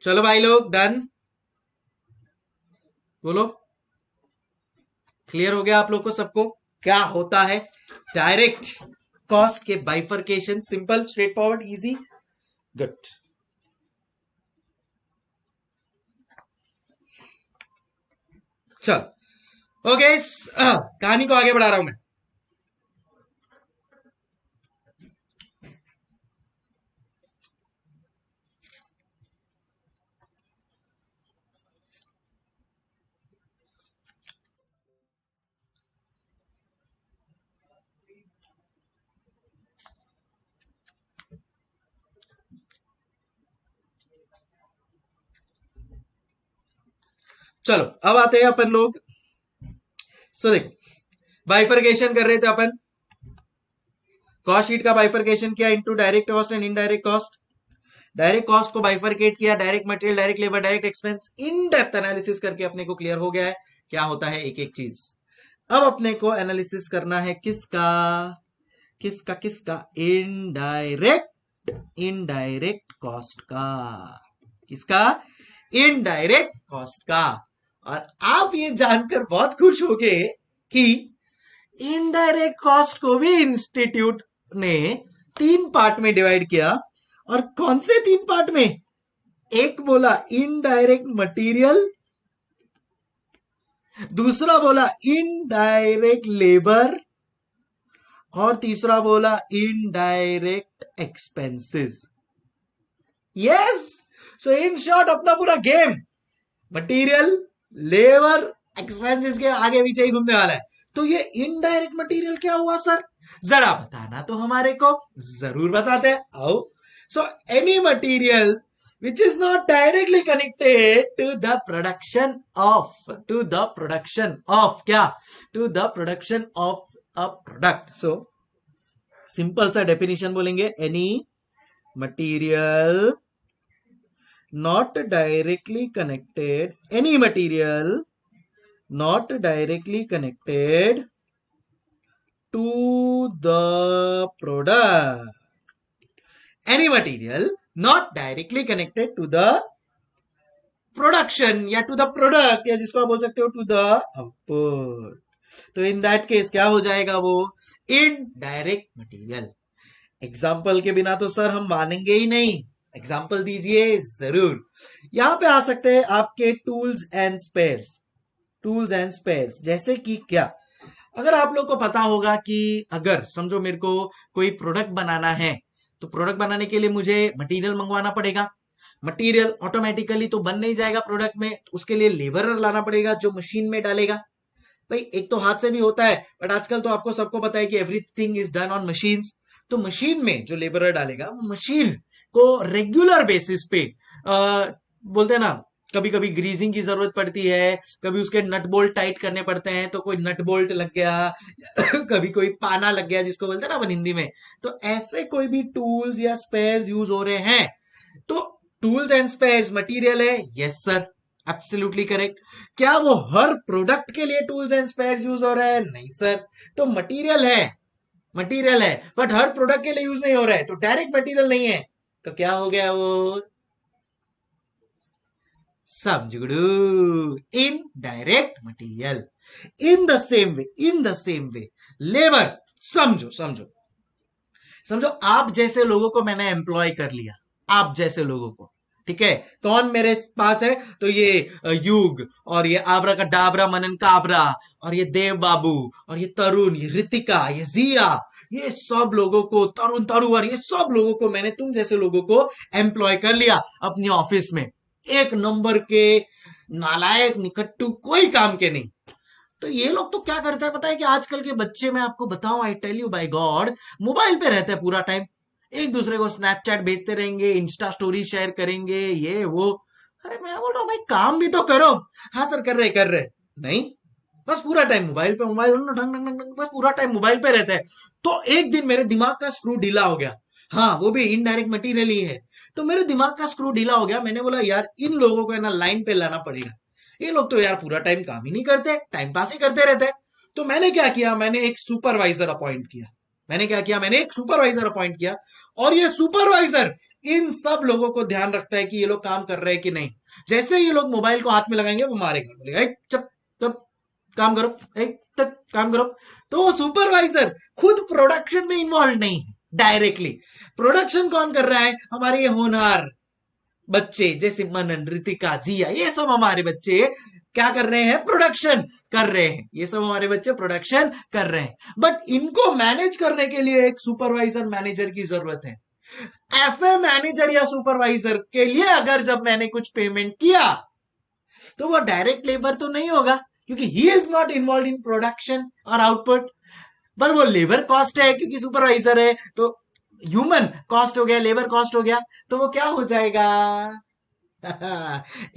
चलो भाई लोग, डन, बोलो, क्लियर हो गया आप लोग को सबको क्या होता है डायरेक्ट कॉस्ट के bifurcation? Simple, straight forward, easy, good. चल ओके, कहानी को आगे बढ़ा रहा हूं मैं। चलो अब आते हैं अपन लोग, सो देख, बाइफरकेशन कर रहे थे अपन, कॉस्ट शीट का बाइफरकेशन किया into direct cost and indirect cost. Direct cost को बाइफरकेट किया, direct material, direct labour, direct expense, in depth analysis करके अपने को क्लियर हो गया है क्या होता है एक एक चीज। अब अपने को एनालिसिस करना है किसका किसका किसका, इनडायरेक्ट, इनडायरेक्ट कॉस्ट का। किसका? इनडायरेक्ट कॉस्ट का। और आप ये जानकर बहुत खुश होगे कि इनडायरेक्ट कॉस्ट को भी इंस्टीट्यूट ने 3 पार्ट में डिवाइड किया। और कौन से 3 पार्ट में? एक बोला इनडायरेक्ट मटेरियल, दूसरा बोला इनडायरेक्ट लेबर, और तीसरा बोला indirect expenses. Yes, so in short अपना पूरा गेम मटेरियल, लेबर, एक्सपेंसेस के आगे पीछे ही घूमने वाला है। तो ये इनडायरेक्ट मटेरियल क्या हुआ सर? जरा बताना तो हमारे को। जरूर बताते हैं, आओ। So any material which is not directly connected to the production of, to the production of क्या? To the production of a product. So simple सा डेफिनेशन बोलेंगे, any material not directly connected, any material not directly connected to the product, any material not directly connected to the production या to the product, या जिसको आप बोल सकते हो to the output, तो इन दैट केस क्या हो जाएगा वो? Indirect material. एग्जाम्पल के बिना तो सर हम मानेंगे ही नहीं, एग्जाम्पल दीजिए जरूर। यहां पे आ सकते हैं आपके tools and spheres, tools and spheres जैसे कि क्या? अगर आप लोग को पता होगा कि अगर समझो मेरे को कोई प्रोडक्ट बनाना है, तो प्रोडक्ट बनाने के लिए मुझे मटेरियल मंगवाना पड़ेगा। मटेरियल ऑटोमेटिकली तो बन नहीं जाएगा प्रोडक्ट में, उसके लिए लेबरर लाना पड़ेगा जो मशीन में डालेगा। भाई एक तो हाथ से भी होता है, बट आजकल तो आपको सबको पता है कि everything is done on machines. तो मशीन में जो लेबरर डालेगा वो मशीन को रेगुलर बेसिस पे बोलते हैं ना, कभी कभी ग्रीजिंग की जरूरत पड़ती है, कभी उसके नट बोल्ट टाइट करने पड़ते हैं, तो कोई नट बोल्ट लग गया कभी कोई पाना लग गया जिसको बोलते हैं ना अपन हिंदी में। तो ऐसे कोई भी टूल्स या स्पेयर्स यूज हो रहे हैं, तो टूल्स एंड स्पेयर्स मटेरियल है। Yes sir, absolutely correct. क्या वो हर प्रोडक्ट के लिए टूल्स एंड स्पेयर्स यूज हो रहा है? नहीं सर। तो मटेरियल है, मटेरियल है, बट हर प्रोडक्ट के लिए यूज नहीं हो रहा है, तो डायरेक्ट मटेरियल नहीं है। तो क्या हो गया वो? समझू, indirect material. In the same way, in the same way labour, समझो समझो समझो, आप जैसे लोगों को मैंने एम्प्लॉय कर लिया, आप जैसे लोगों को, ठीक है? कौन मेरे पास है? तो ये युग, और ये आबरा का डाबरा मनन काबरा, और ये देव बाबू, और ये तरुण, ये रितिका, ये जिया, ये सब लोगों को, तरुण तरुवर, ये सब लोगों को मैंने तुम जैसे लोगों को एम्प्लॉय कर लिया अपनी ऑफिस में। एक नंबर के नालायक निकट्टू, कोई काम के नहीं। तो ये लोग तो क्या करते हैं पता है? कि आजकल के बच्चे, मैं आपको बताऊं, I tell you by God, mobile पे रहते हैं पूरा टाइम, एक दूसरे को स्नैपचैट भेजते रहेंगे, इंस्टा स्टोरी शेयर करेंगे, ये वो। अरे मैं बोल रहा हूँ भाई काम भी तो करो। हाँ सर कर रहे नहीं, बस पूरा टाइम मोबाइल पे, मोबाइल ढंग ढंग ढंग, बस पूरा टाइम मोबाइल पे रहते हैं। तो एक दिन मेरे दिमाग का स्क्रू ढीला हो गया, हाँ वो भी इनडायरेक्ट मटीरियल ही है। तो मेरे दिमाग का स्क्रू ढीला हो गया, मैंने बोला यार इन लोगों को है ना लाइन पे लाना पड़ेगा, ये लोग तो यार पूरा टाइम काम ही नहीं करते, टाइम पास ही करते रहते हैं। तो मैंने क्या किया, मैंने एक सुपरवाइजर अपॉइंट किया। मैंने क्या किया, मैंने एक सुपरवाइजर अपॉइंट किया, और ये सुपरवाइजर इन सब लोगों को ध्यान रखता है कि ये लोग काम कर रहे हैं कि नहीं। जैसे ये लोग मोबाइल को हाथ में लगाएंगे, वो मारेगा, बोलेगा चुप तब काम करो, तब काम करो। तो वो सुपरवाइजर खुद प्रोडक्शन में इन्वॉल्व नहीं है डायरेक्टली। प्रोडक्शन कौन कर रहा है, हमारे ये होनहार बच्चे, जैसे मनन, रितिका, जिया, ये सब हमारे बच्चे क्या कर रहे हैं, प्रोडक्शन कर रहे हैं। ये सब हमारे बच्चे प्रोडक्शन कर रहे हैं, बट इनको मैनेज करने के लिए एक सुपरवाइजर मैनेजर की जरूरत है। एफए मैनेजर या सुपरवाइजर के लिए अगर जब मैंने कुछ पेमेंट किया, तो वो डायरेक्ट लेबर तो नहीं होगा, क्योंकि he is not involve in production और आउटपुट, पर वो लेबर कॉस्ट है, क्योंकि सुपरवाइजर है। तो ह्यूमन कॉस्ट हो गया, लेबर कॉस्ट हो गया, तो वो क्या हो जाएगा,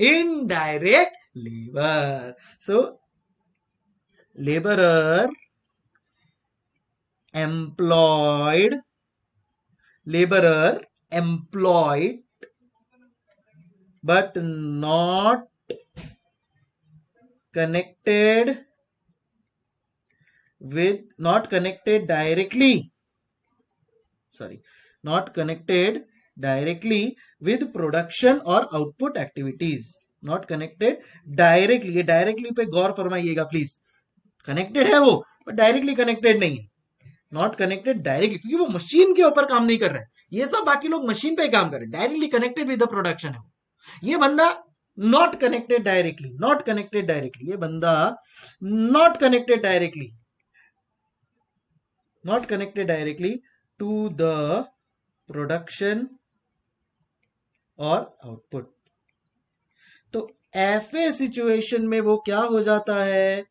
indirect labour. So labourer employed, laborer employed but not connected with, not connected directly, sorry, not connected directly with production or output activities, not connected directly, ये directly pay Gaur फरमाइएगा please. Connected है वो, पर directly connected नहीं है। Not connected directly, क्योंकि वो machine के ऊपर काम नहीं कर रहे हैं, ये सब बाकी लोग मशीन पे काम कर रहे हैं, directly connected with the production है। ये बंदा not connected directly, not connected directly, ये बंदा not connected directly, not connected directly to the production और आउटपुट। तो एफए सिचुएशन में वो क्या हो जाता है,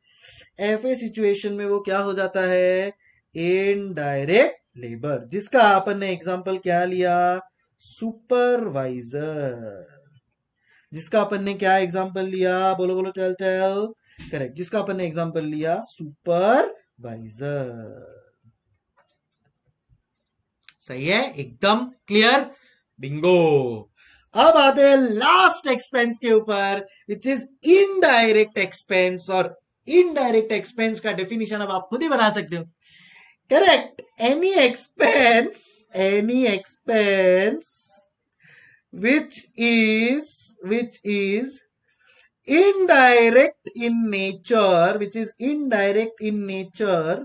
एफए सिचुएशन में वो क्या हो जाता है, इनडायरेक्ट लेबर, जिसका अपन ने एग्जांपल क्या लिया, सुपरवाइजर, जिसका अपन ने क्या एग्जांपल लिया, बोलो बोलो, टेल टेल, करेक्ट, जिसका अपन ने एग्जांपल लिया सुपरवाइजर। सही है, एकदम क्लियर, बिंगो। अब आते हैं लास्ट एक्सपेंस के ऊपर, विच इज इनडायरेक्ट एक्सपेंस। और इनडायरेक्ट एक्सपेंस का डेफिनेशन अब आप खुद ही बना सकते हो। Correct, any expense which is indirect in nature, which is indirect in nature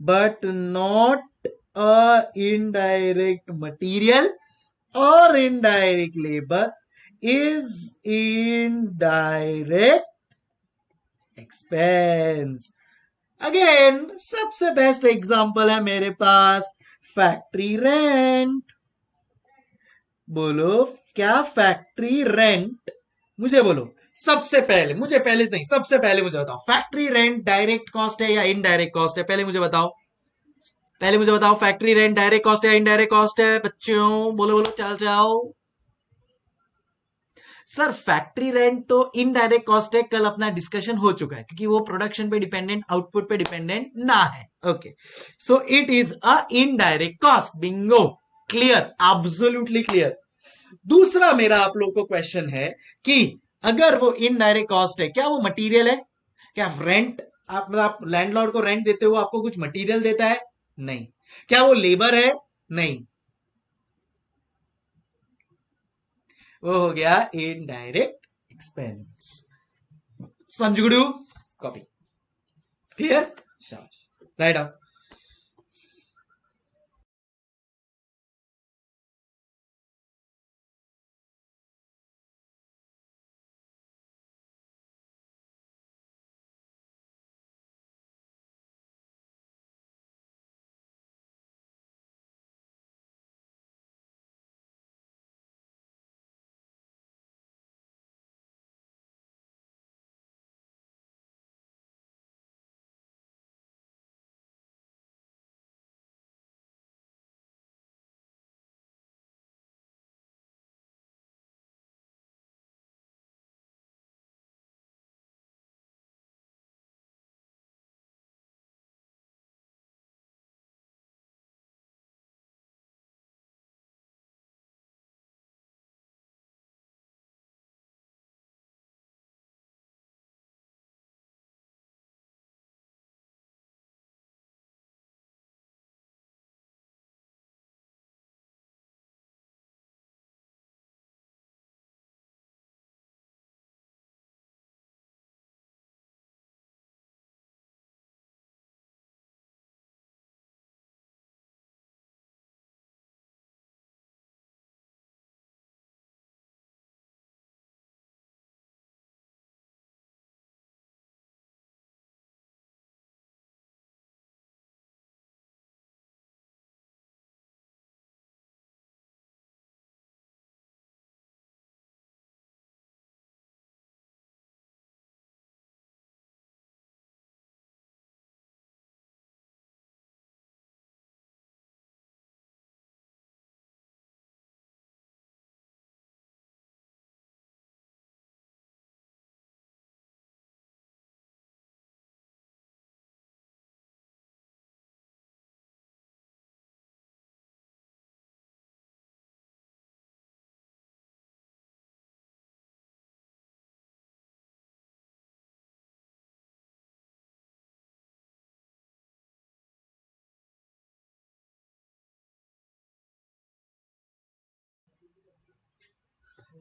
but not a indirect material or indirect labor, is indirect expense। Again सबसे best example है मेरे पास फैक्ट्री रेंट। बोलो क्या, फैक्ट्री रेंट, मुझे बोलो सबसे पहले, मुझे पहले नहीं, सबसे पहले मुझे बताओ, फैक्ट्री रेंट डायरेक्ट कॉस्ट है या इनडायरेक्ट कॉस्ट है, पहले मुझे बताओ, पहले मुझे बताओ, फैक्ट्री रेंट डायरेक्ट कॉस्ट है या इनडायरेक्ट कॉस्ट है, बच्चों बोलो बोलो, चल जाओ। सर फैक्ट्री रेंट तो इनडायरेक्ट कॉस्ट है, कल अपना डिस्कशन हो चुका है, क्योंकि वो प्रोडक्शन पे डिपेंडेंट, आउटपुट पे डिपेंडेंट ना है। Okay, so it is a indirect cost, Bingo, clear, absolutely clear. दूसरा मेरा आप लोग को क्वेश्चन है कि अगर वो इनडायरेक्ट कॉस्ट है, क्या वो मटेरियल है, क्या रेंट, आप लैंडलॉर्ड को रेंट देते हो, आपको कुछ मटेरियल देता है, नहीं। क्या वो लेबर है, नहीं। वो हो गया indirect expense. Sanjugudu copy, clear, right down.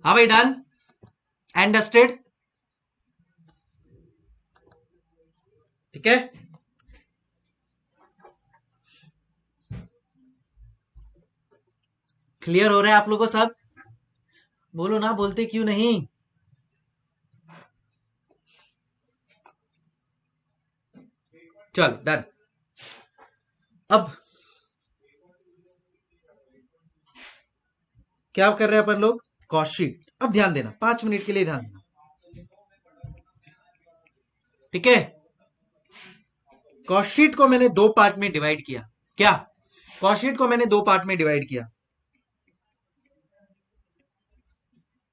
हाँ भाई, डन एंड डस्टेड। ठीक है, क्लियर हो रहा है आप लोगों को सब? बोलो ना, बोलते क्यों नहीं? चल डन। अब क्या कर रहे हैं अपन लोग? Cost sheet. अब ध्यान देना, 5 मिनट के लिए ध्यान देना, ठीक है? कॉस्ट शीट को मैंने दो पार्ट में डिवाइड किया। क्या? कॉस्ट शीट को मैंने दो पार्ट में डिवाइड किया।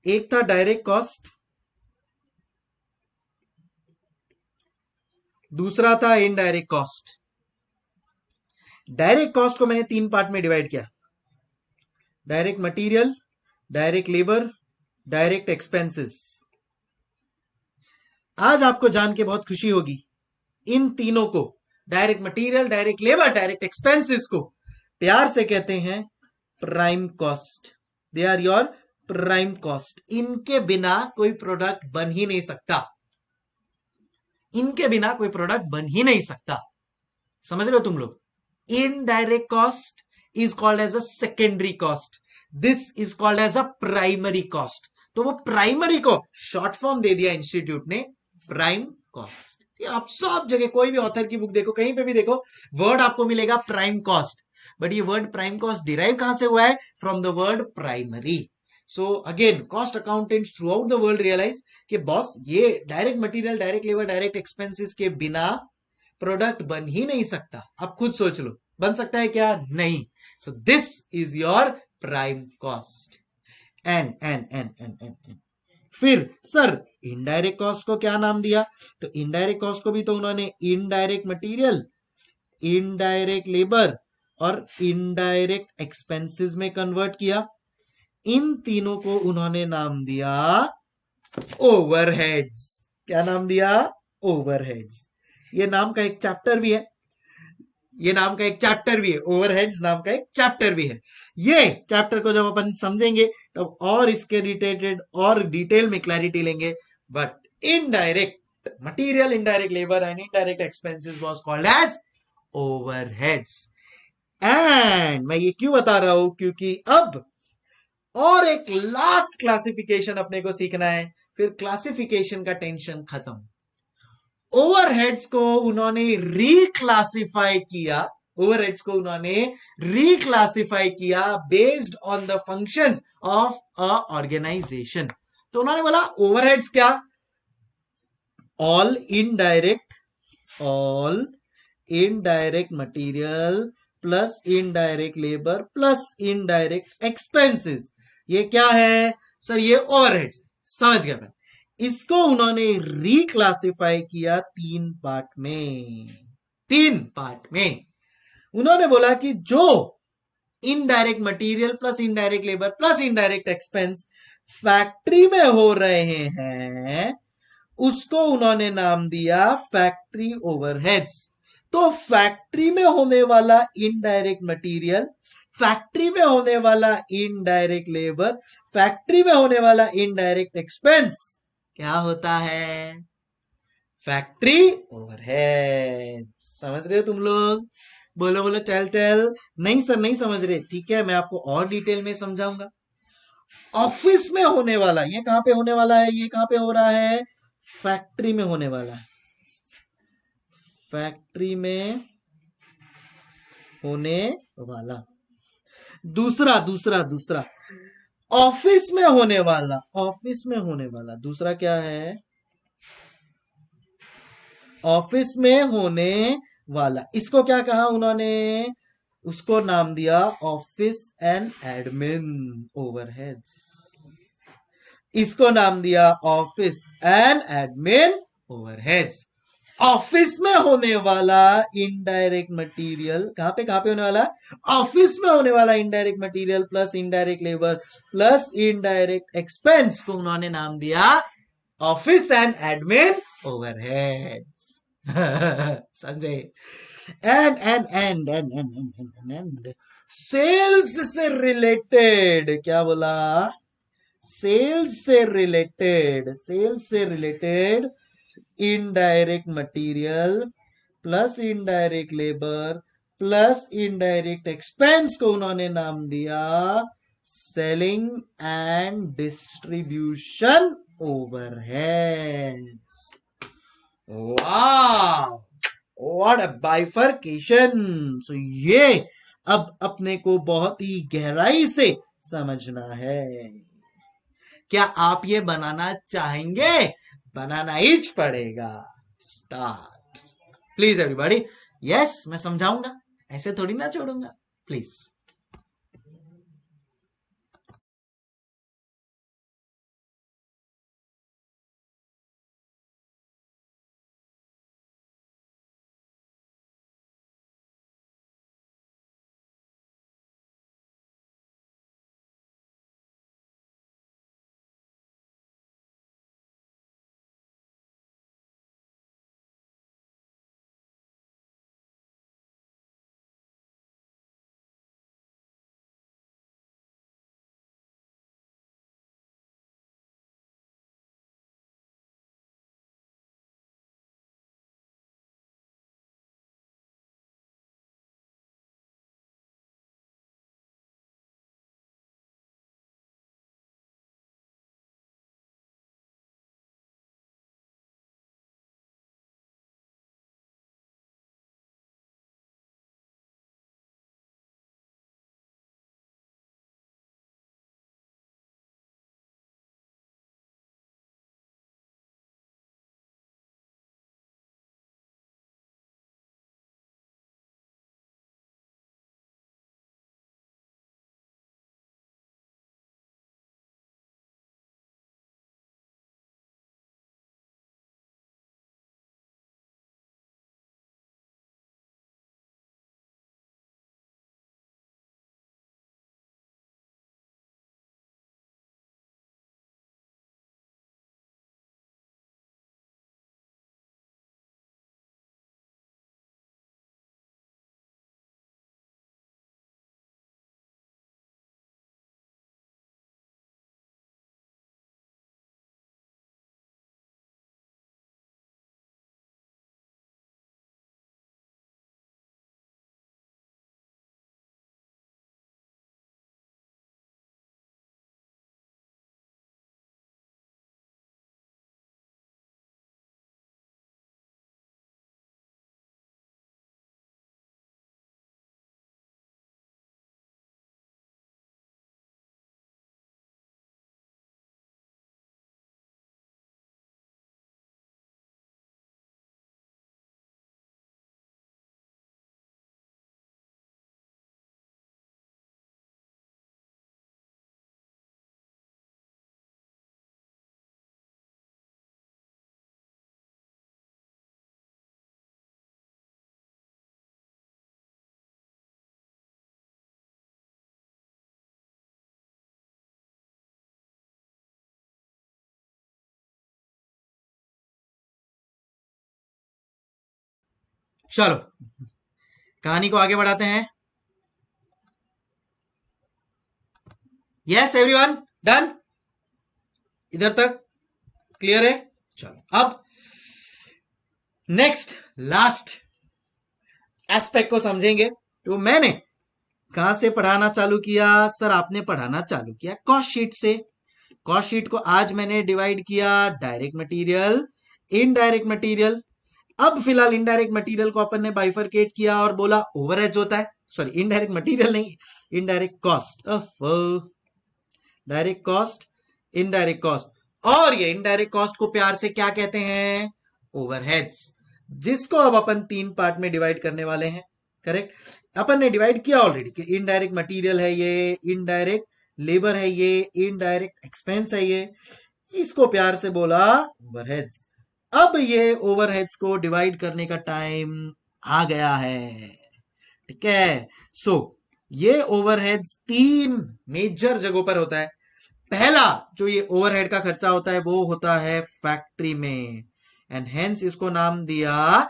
एक था डायरेक्ट कॉस्ट, दूसरा था इनडायरेक्ट कॉस्ट। डायरेक्ट कॉस्ट को मैंने तीन पार्ट में डिवाइड किया: direct material, direct labour, direct expenses. आज आपको जान के बहुत खुशी होगी, इन तीनों को, direct material, direct labour, direct expenses को प्यार से कहते हैं prime cost. They are your prime cost. इनके बिना कोई प्रोडक्ट बन ही नहीं सकता। इनके बिना कोई प्रोडक्ट बन ही नहीं सकता। समझ रहे हो तुम लोग? Indirect cost is called as a secondary cost, this is called as a primary cost. तो वो प्राइमरी को शॉर्ट फॉर्म दे दिया इंस्टीट्यूट ने, प्राइम कॉस्ट। आप सब जगह कोई भी ऑथर की बुक देखो, कहीं पे भी देखो, वर्ड आपको मिलेगा प्राइम कॉस्ट। बट ये वर्ड प्राइम कॉस्ट डिराइव कहां से हुआ है? From the word primary. So again, cost accountants throughout the world realise कि बॉस, ये direct material, direct labour, direct expenses के बिना प्रोडक्ट बन ही नहीं सकता। अब खुद सोच लो, बन सकता है क्या? नहीं। So this is your prime cost. And फिर सर, इनडायरेक्ट कॉस्ट को क्या नाम दिया? तो इनडायरेक्ट कॉस्ट को भी तो उन्होंने इनडायरेक्ट मटेरियल, इनडायरेक्ट लेबर और इनडायरेक्ट एक्सपेंसेस में कन्वर्ट किया। इन तीनों को उन्होंने नाम दिया ओवरहेड्स। क्या नाम दिया? ओवरहेड्स। ये नाम का एक चैप्टर भी है, ये नाम का एक चैप्टर भी है, ओवरहेड्स नाम का एक चैप्टर भी है। ये चैप्टर को जब अपन समझेंगे तब और इसके रिलेटेड और डिटेल में क्लैरिटी लेंगे। But indirect material, indirect labour and indirect expenses was called as overheads. And मैं ये क्यों बता रहा हूं? क्योंकि अब और एक लास्ट क्लासिफिकेशन अपने को सीखना है, फिर क्लासिफिकेशन का टेंशन खत्म। ओवरहेड्स को उन्होंने रिक्लासिफाई किया, ओवरहेड्स को उन्होंने रिक्लासिफाई किया based on the functions of a organisation. तो उन्होंने बोला ओवरहेड्स क्या? All indirect material plus indirect labour plus indirect expenses. ये क्या है सर? ये ओवरहेड्स। समझ गया मैं? इसको उन्होंने रिक्लासिफाई किया तीन पार्ट में। उन्होंने बोला कि जो indirect material plus indirect labour plus indirect expense factory में हो रहे हैं, उसको उन्होंने नाम दिया फैक्ट्री ओवरहेड्स। तो फैक्ट्री में होने वाला इनडायरेक्ट मटेरियल, फैक्ट्री में होने वाला इनडायरेक्ट लेबर, फैक्ट्री में होने वाला इनडायरेक्ट एक्सपेंस क्या होता है? Factory overhead. समझ रहे हो तुम लोग? बोलो बोलो, टेल। नहीं सर, नहीं समझ रहे? ठीक है, मैं आपको और डिटेल में समझाऊंगा। ऑफिस में होने वाला, ये कहां पे होने वाला है? ये कहां पे हो रहा है? फैक्ट्री में होने वाला है, फैक्ट्री में होने वाला। दूसरा ऑफिस में होने वाला, दूसरा क्या है? ऑफिस में होने वाला। इसको क्या कहा उन्होंने? उसको नाम दिया ऑफिस एंड एडमिन ओवरहेड्स। इसको नाम दिया office and admin overheads. Office में होने वाला इनडायरेक्ट मटेरियल, कहां पे होने वाला? ऑफिस में होने वाला indirect material plus indirect labour plus indirect expense को उन्होंने नाम दिया ऑफिस एंड एडमिन ओवरहेड्स। समझे? एंड सेल्स से रिलेटेड क्या बोला? सेल्स से related indirect material plus indirect labour plus indirect expense को उन्होंने नाम दिया सेलिंग एंड डिस्ट्रीब्यूशन ओवरहेड्स। वाह, व्हाट अ बाइफर्केशन। सो ये अब अपने को बहुत ही गहराई से समझना है। क्या आप ये बनाना चाहेंगे? बनाना ही पड़ेगा। Start please everybody. यस, मैं समझाऊंगा, ऐसे थोड़ी ना छोड़ूंगा, प्लीज। चलो कहानी को आगे बढ़ाते हैं। Yes everyone, done? इधर तक क्लियर है? चलो अब नेक्स्ट लास्ट एस्पेक्ट को समझेंगे। तो मैंने कहां से पढ़ाना चालू किया? सर आपने पढ़ाना चालू किया कॉस्ट शीट से। कॉस्ट शीट को आज मैंने डिवाइड किया डायरेक्ट मटेरियल, इनडायरेक्ट मटेरियल। अब फिलहाल इनडायरेक्ट मटेरियल को अपन ने बाइफरकेट किया और बोला ओवरहेड्स होता है। सॉरी, इनडायरेक्ट मटेरियल नहीं, indirect cost. Direct cost, indirect cost. और ये इनडायरेक्ट कॉस्ट को प्यार से क्या कहते हैं? ओवरहेड्स, जिसको अब अपन 3 पार्ट में डिवाइड करने वाले हैं। करेक्ट, अपन ने डिवाइड किया ऑलरेडी कि इनडायरेक्ट मटेरियल है ये, इनडायरेक्ट लेबर है ये, इनडायरेक्ट एक्सपेंस है ये। इसको प्यार से बोला ओवरहेड्स। अब ये ओवरहेड्स को डिवाइड करने का टाइम आ गया है। ठीक है, सो ये ओवरहेड्स 3 मेजर जगहों पर होता है। पहला जो ये ओवरहेड का खर्चा होता है वो होता है फैक्ट्री में, एंड हेंस इसको नाम दिया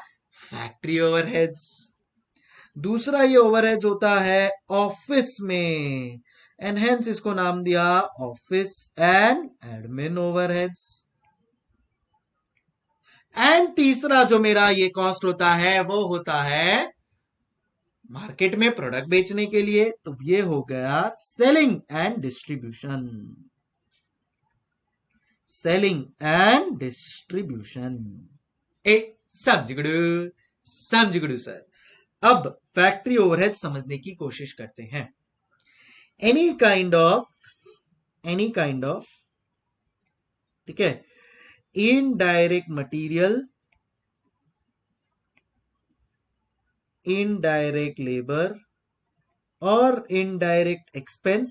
फैक्ट्री ओवरहेड्स। दूसरा ये ओवरहेड्स होता है ऑफिस में, एंड हेंस इसको नाम दिया office and admin overheads. And तीसरा जो मेरा ये कॉस्ट होता है वो होता है मार्केट में प्रोडक्ट बेचने के लिए, तो ये हो गया selling and distribution. Selling and distribution. ए समझ गुडू सर। अब फैक्ट्री ओवरहेड समझने की कोशिश करते हैं। एनी काइंड ऑफ ठीक है, इनडायरेक्ट मटीरियल, इनडायरेक्ट लेबर और indirect expense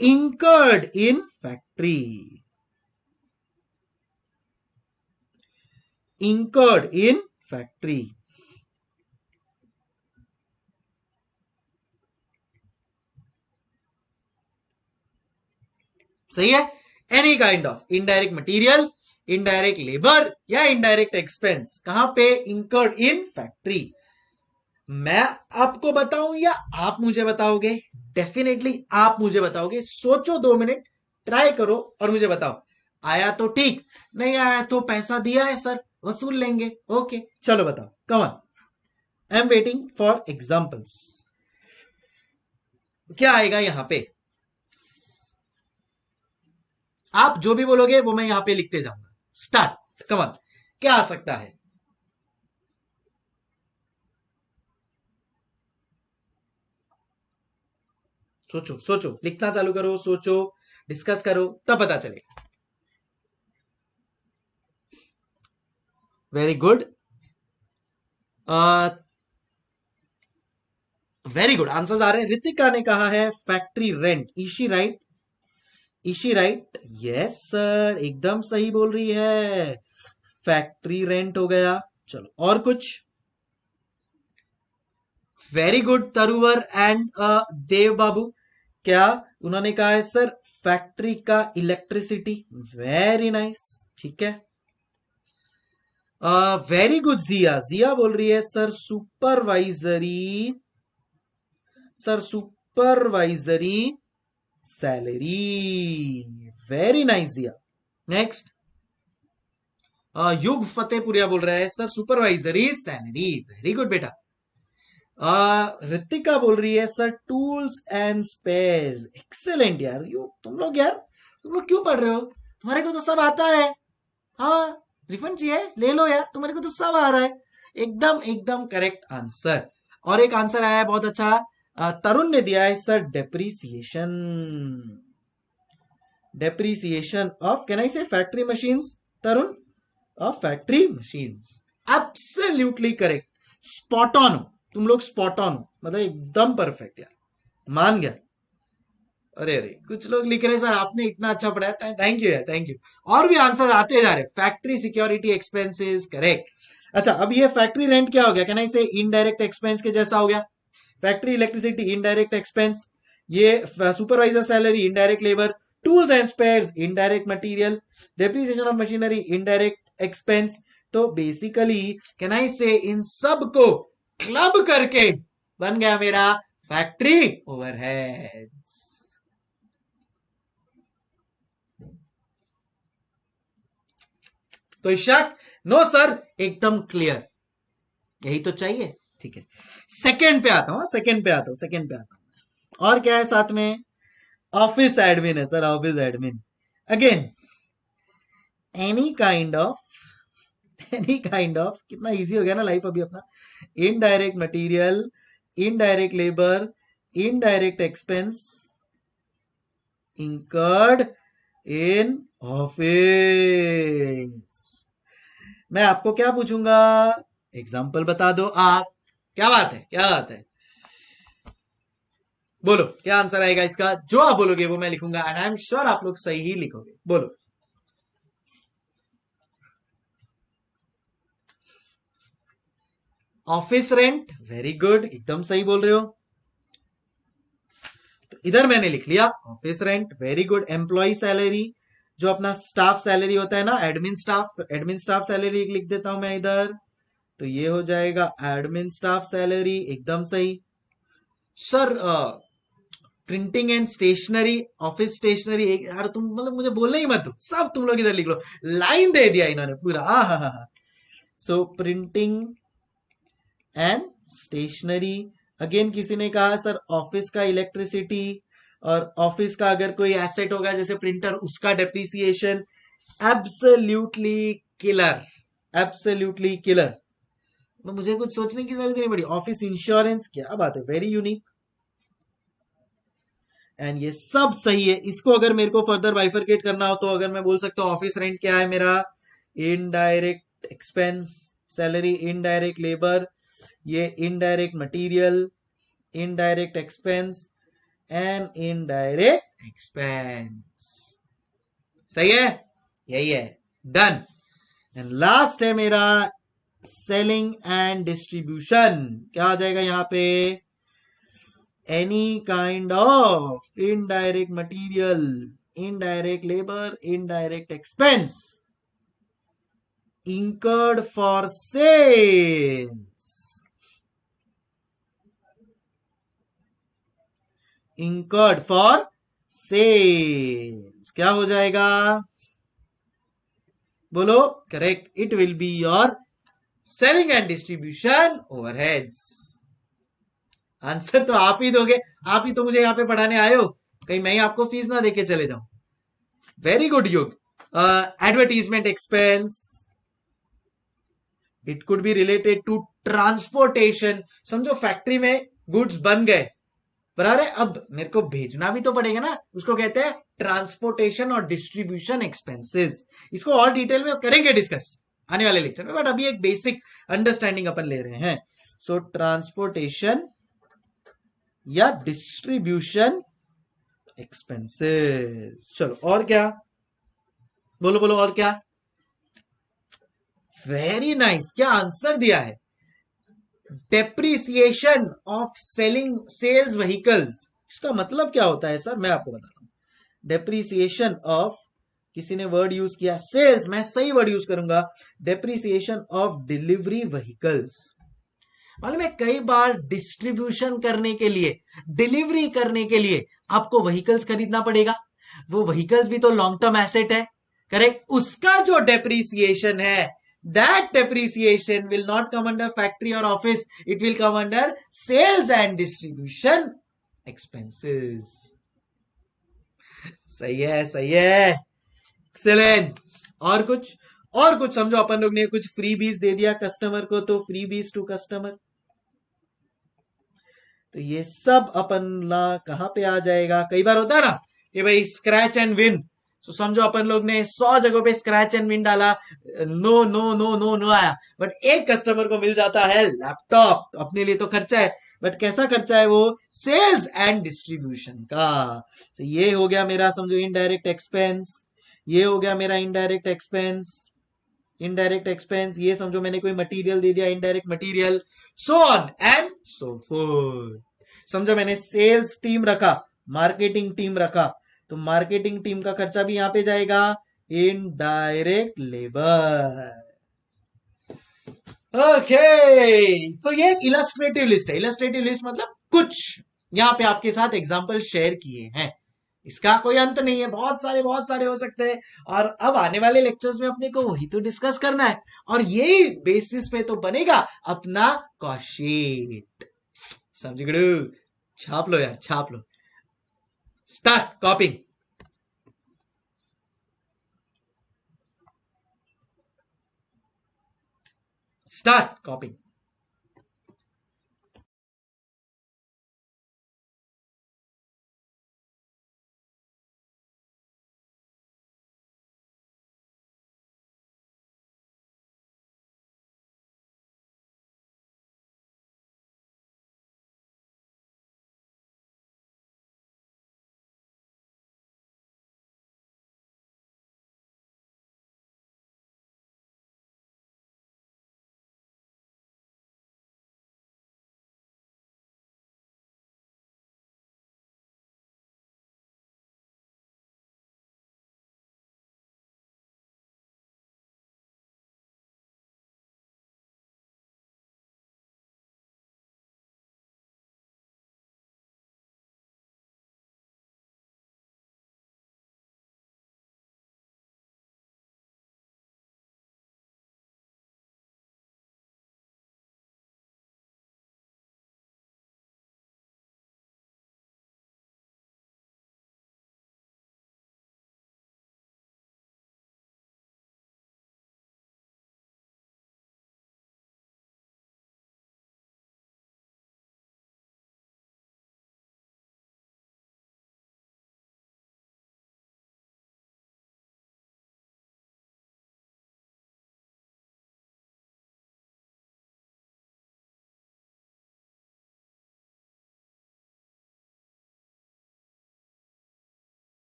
incurred in factory, incurred in factory। सही है। Any kind of indirect material, indirect labour या इनडायरेक्ट एक्सपेंस कहां पे? incurred in factory। मैं आपको बताऊं या आप मुझे बताओगे? डेफिनेटली आप मुझे बताओगे। सोचो 2 मिनट, ट्राई करो और मुझे बताओ। आया तो ठीक, नहीं आया तो पैसा दिया है सर, वसूल लेंगे। ओके चलो बताओ, come on, I am waiting for examples. क्या आएगा यहां पे? आप जो भी बोलोगे वो मैं यहां पे लिखते जाऊंगा। स्टार्ट, कम ऑन, क्या आ सकता है? सोचो सोचो, लिखना चालू करो, सोचो, डिस्कस करो, तब पता चलेगा। Very good, very good, answers आ रहे हैं। ऋतिका ने कहा है factory rent. Ishi right? Ishi right? Yes sir, एकदम सही बोल रही है, फैक्ट्री रेंट हो गया। चलो और कुछ? Very good Taruvar and Dev बाबू, क्या उन्होंने कहा है सर फैक्ट्री का इलेक्ट्रिसिटी। वेरी नाइस, ठीक है। वेरी गुड जिया, जिया बोल रही है sir supervisory, sir supervisory salary. Very nice Jiya. Next, Yug Fatehpuria बोल रहा है sir supervisory salary. Very good बेटा। ऋतिका बोल रही है sir tools and spares. Excellent यार, तुम लोग क्यों पढ़ रहे हो? तुम्हारे को तो सब आता है। हाँ, रिफंड चाहिए ले लो यार, तुम्हारे को तो सब आ रहा है। एकदम एकदम करेक्ट आंसर। और एक आंसर आया है बहुत अच्छा, तरुण ने दिया है sir depreciation, depreciation of, can I say factory machines Tarun? Of factory machines. Absolutely correct, spot on हो तुम लोग, स्पॉट ऑन हो, मतलब एकदम परफेक्ट यार, मान गया। अरे अरे, कुछ लोग लिख रहे सर आपने इतना अच्छा पढ़ाया, थैंक यू यार, थैंक यू। और भी आंसर आते जा रहे। Factory security expenses, correct. अच्छा, अब ये फैक्ट्री रेंट क्या हो गया? कैन आई से इनडायरेक्ट एक्सपेंस के जैसा हो गया। फैक्ट्री इलेक्ट्रिसिटी इनडायरेक्ट एक्सपेंस, ये supervisor salary indirect labour, tools and spheres indirect material, depreciation of machinery indirect expense. तो बेसिकली कैन आई से इन सब को क्लब करके बन गया मेरा फैक्ट्री ओवरहेड्स। कोई शक? नो सर, एकदम क्लियर, यही तो चाहिए। ठीक है, सेकंड पे आता हूं, सेकंड पे आता हूं। और क्या है साथ में? ऑफिस एडमिन है sir, office admin. Again, any kind of, any kind of, कितना इजी हो गया ना लाइफ अभी अपना। Indirect material, indirect labour, indirect expense incurred in office. मैं आपको क्या पूछूंगा? एग्जाम्पल बता दो आप। क्या बात है, क्या बात है, बोलो क्या आंसर आएगा इसका? जो आप बोलोगे वो मैं लिखूंगा, एंड आई एम श्योर आप लोग सही ही लिखोगे। बोलो। ऑफिस रेंट, वेरी गुड, एकदम सही बोल रहे हो। तो इधर मैंने लिख लिया office rent, very good. Employee salary, जो अपना स्टाफ सैलरी होता है ना, एडमिन स्टाफ सैलरी लिख देता हूं मैं इधर, तो ये हो जाएगा एडमिन स्टाफ सैलरी, एकदम सही। Sir printing and stationery, office stationery, एक यार तुम मतलब मुझे बोलने ही मत दो, सब तुम लोग इधर लिख लो, लाइन दे दिया इन्होंने पूरा। हा। सो प्रिंटिंग एंड स्टेशनरी। अगेन किसी ने कहा सर ऑफिस का इलेक्ट्रिसिटी, और ऑफिस का अगर कोई एसेट होगा जैसे प्रिंटर, उसका depreciation. Absolutely killer, absolutely killer. तो मुझे कुछ सोचने की जरूरत नहीं पड़ी। ऑफिस इंश्योरेंस, क्या बात है, वेरी यूनिक। एंड ये सब सही है। इसको अगर मेरे को फर्दर बाइफरकेट करना हो तो अगर मैं बोल सकता हूँ ऑफिस रेंट क्या है मेरा, indirect expense, salary, indirect labour, ये indirect material, indirect expense and indirect expense. सही है, यही है, डन। एंड लास्ट है मेरा सेलिंग एंड डिस्ट्रीब्यूशन। क्या आ जाएगा यहाँ पे, any kind of indirect material, indirect labor, indirect expense incurred for sales, incurred for sales। क्या हो जाएगा, बोलो, correct, it will be your selling and distribution overheads. Answer तो आप ही दोगे, आप ही तो मुझे यहाँ पे पढ़ाने आए हो, कहीं मैं ही आपको फीस ना देके चले जाऊं। Very good Yug. Advertisement expense, it could be related to transportation. समझो फैक्ट्री में गुड्स बन गए, बराबर है, अब मेरे को भेजना भी तो पड़ेगा ना, उसको कहते हैं ट्रांसपोर्टेशन और डिस्ट्रीब्यूशन एक्सपेंसेस। इसको और डिटेल में करेंगे डिस्कस आने वाले लेक्चर में, बट अभी एक बेसिक अंडरस्टैंडिंग अपन ले रहे हैं। सो ट्रांसपोर्टेशन या डिस्ट्रीब्यूशन एक्सपेंसेस। चलो और क्या, बोलो बोलो और क्या। वेरी नाइस, क्या आंसर दिया है, depreciation of selling sales vehicles. इसका मतलब क्या होता है सर, मैं आपको बताता हूं। डेप्रिसिएशन ऑफ, किसी ने वर्ड यूज किया सेल्स, मैं सही वर्ड यूज करूंगा, डेप्रिसिएशन ऑफ डिलीवरी व्हीकल्स। मालूम है कई बार डिस्ट्रीब्यूशन करने के लिए, डिलीवरी करने के लिए आपको व्हीकल्स खरीदना पड़ेगा, वो व्हीकल्स भी तो लॉन्ग टर्म एसेट है, करेक्ट। उसका जो डेप्रिसिएशन है, that depreciation will not come under factory or office, it will come under sales and distribution expenses। सही है, सही है, एक्सेलेंट। और कुछ, और कुछ समझो, अपन लोग ने कुछ फ्री बीज दे दिया कस्टमर को, तो फ्री बीज टू कस्टमर, तो ये सब अपन ला कहां पे आ जाएगा। कई बार होता है ना कि भाई स्क्रैच एंड विन, तो समझो अपन लोग ने 100 जगहों पे स्क्रैच एंड विन डाला, no no no no no आया, बट एक कस्टमर को मिल जाता है लैपटॉप, तो अपने लिए तो खर्चा है, बट कैसा खर्चा है वो, सेल्स एंड डिस्ट्रीब्यूशन का। तो ये हो गया मेरा समझो इनडायरेक्ट एक्सपेंस, ये हो गया मेरा इनडायरेक्ट एक्सपेंस, इनडायरेक्ट एक्सपेंस, ये समझो मैंने कोई मटेरियल दे दिया, indirect material, so on and so fourth. समझो मैंने सेल्स टीम रखा, मार्केटिंग टीम रखा, तो मार्केटिंग टीम का खर्चा भी यहां पे जाएगा, इनडायरेक्ट लेबर। ओके, सो ये एक इलस्ट्रेटिव लिस्ट है। इलस्ट्रेटिव लिस्ट मतलब कुछ यहां पे आपके साथ एग्जांपल शेयर किए हैं, इसका कोई अंत नहीं है, बहुत सारे हो सकते हैं। और अब आने वाले लेक्चर्स में अपने को वही तो डिस्कस करना है, और यही बेसिस पे तो बनेगा अपना कॉशीट। समझ गए, छाप लो यार, छाप लो, स्टार्ट कॉपिंग, स्टार्ट कॉपिंग।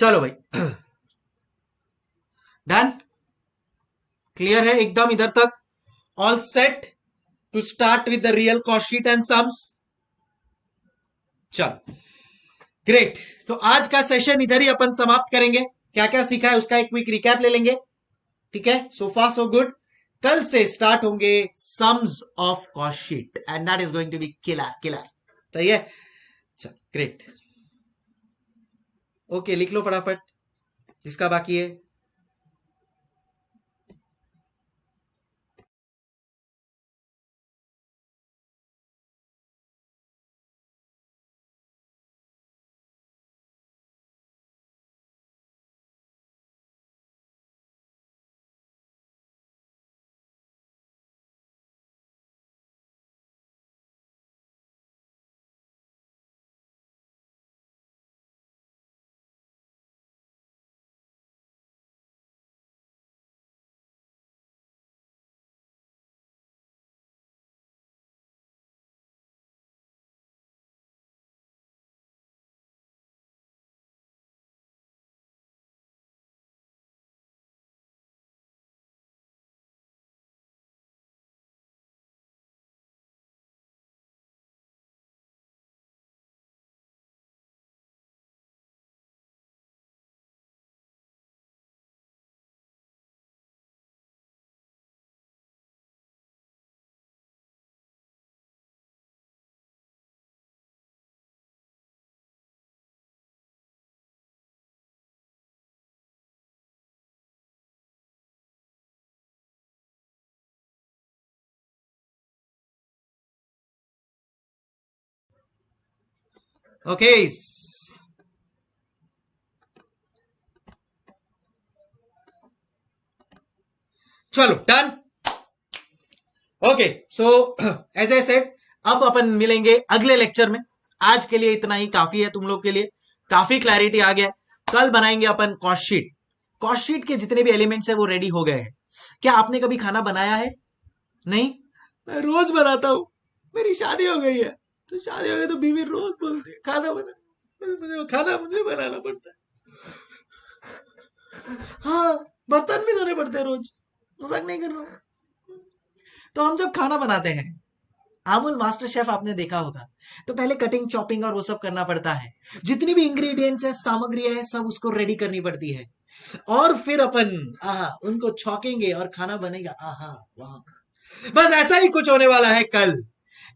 चलो भाई, डन, क्लियर है एकदम इधर तक? All set to start with the real cost sheet and sums? चलो ग्रेट। तो आज का सेशन इधर ही अपन समाप्त करेंगे। क्या क्या सीखा है उसका एक क्विक रिकैप ले लेंगे, ठीक है? So far so good. कल से स्टार्ट होंगे sums of cost sheet and that is going to be killer killer. सही है, चलो ग्रेट। ओके, लिख लो फटाफट जिसका बाकी है। ओके, चलो done. Okay, so as I said, अब अपन मिलेंगे अगले लेक्चर में। आज के लिए इतना ही काफी है, तुम लोग के लिए काफी क्लैरिटी आ गया। कल बनाएंगे अपन कॉस्ट शीट। कॉस्ट शीट के जितने भी एलिमेंट्स है वो रेडी हो गए हैं। क्या आपने कभी खाना बनाया है? नहीं? मैं रोज बनाता हूं, मेरी शादी हो गई है। तो शादी हो गई तो बीवी रोज बोलती है खाना बना, खाना मुझे बनाना पड़ता है। हाँ, बर्तन भी धोने पड़ते हैं रोज, मजाक नहीं कर रहा हूं। तो हम जब खाना बनाते हैं, अमूल मास्टर शेफ आपने देखा होगा, तो पहले कटिंग चॉपिंग और वो सब करना पड़ता है। जितनी भी इंग्रेडिएंट्स है, सामग्री है, सब उसको रेडी करनी पड़ती है। और फिर अपन उनको छौकेंगे और खाना बनेगा। वाह, बस ऐसा ही कुछ होने वाला है कल।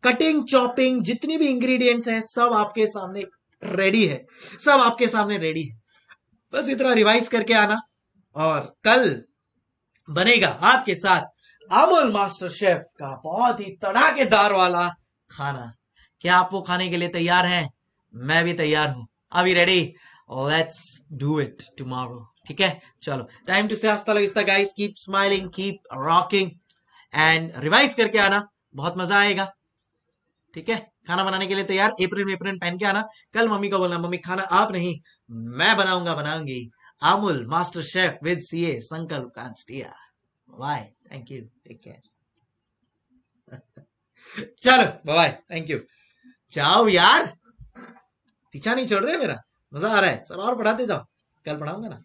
कटिंग चॉपिंग जितनी भी इंग्रेडिएंट्स है सब आपके सामने रेडी है, सब आपके सामने रेडी है। बस इतना रिवाइज करके आना और कल बनेगा आपके साथ अमूल मास्टर शेफ का बहुत ही तड़ाकेदार वाला खाना। क्या आप वो खाने के लिए तैयार हैं? मैं भी तैयार हूं। अभी ready? Let's do it tomorrow. ठीक है, चलो, time to say hasta la vista guys. Keep smiling, keep rocking and revise करके आना, बहुत मजा आएगा। ठीक है, खाना बनाने के लिए तैयार, एप्रिल में एप्रिल पहन के आना। कल मम्मी को बोलना, मम्मी खाना आप नहीं मैं बनाऊंगा, बनाऊंगी। Amul master chef with CA Sankalp Kanstia. Bye, thank you, take care. चलो बाय, थैंक यू। जाओ यार, पीछा नहीं छोड़ रहे मेरा, मजा आ रहा है। सर और पढ़ाते जाओ, कल पढ़ाऊंगा ना।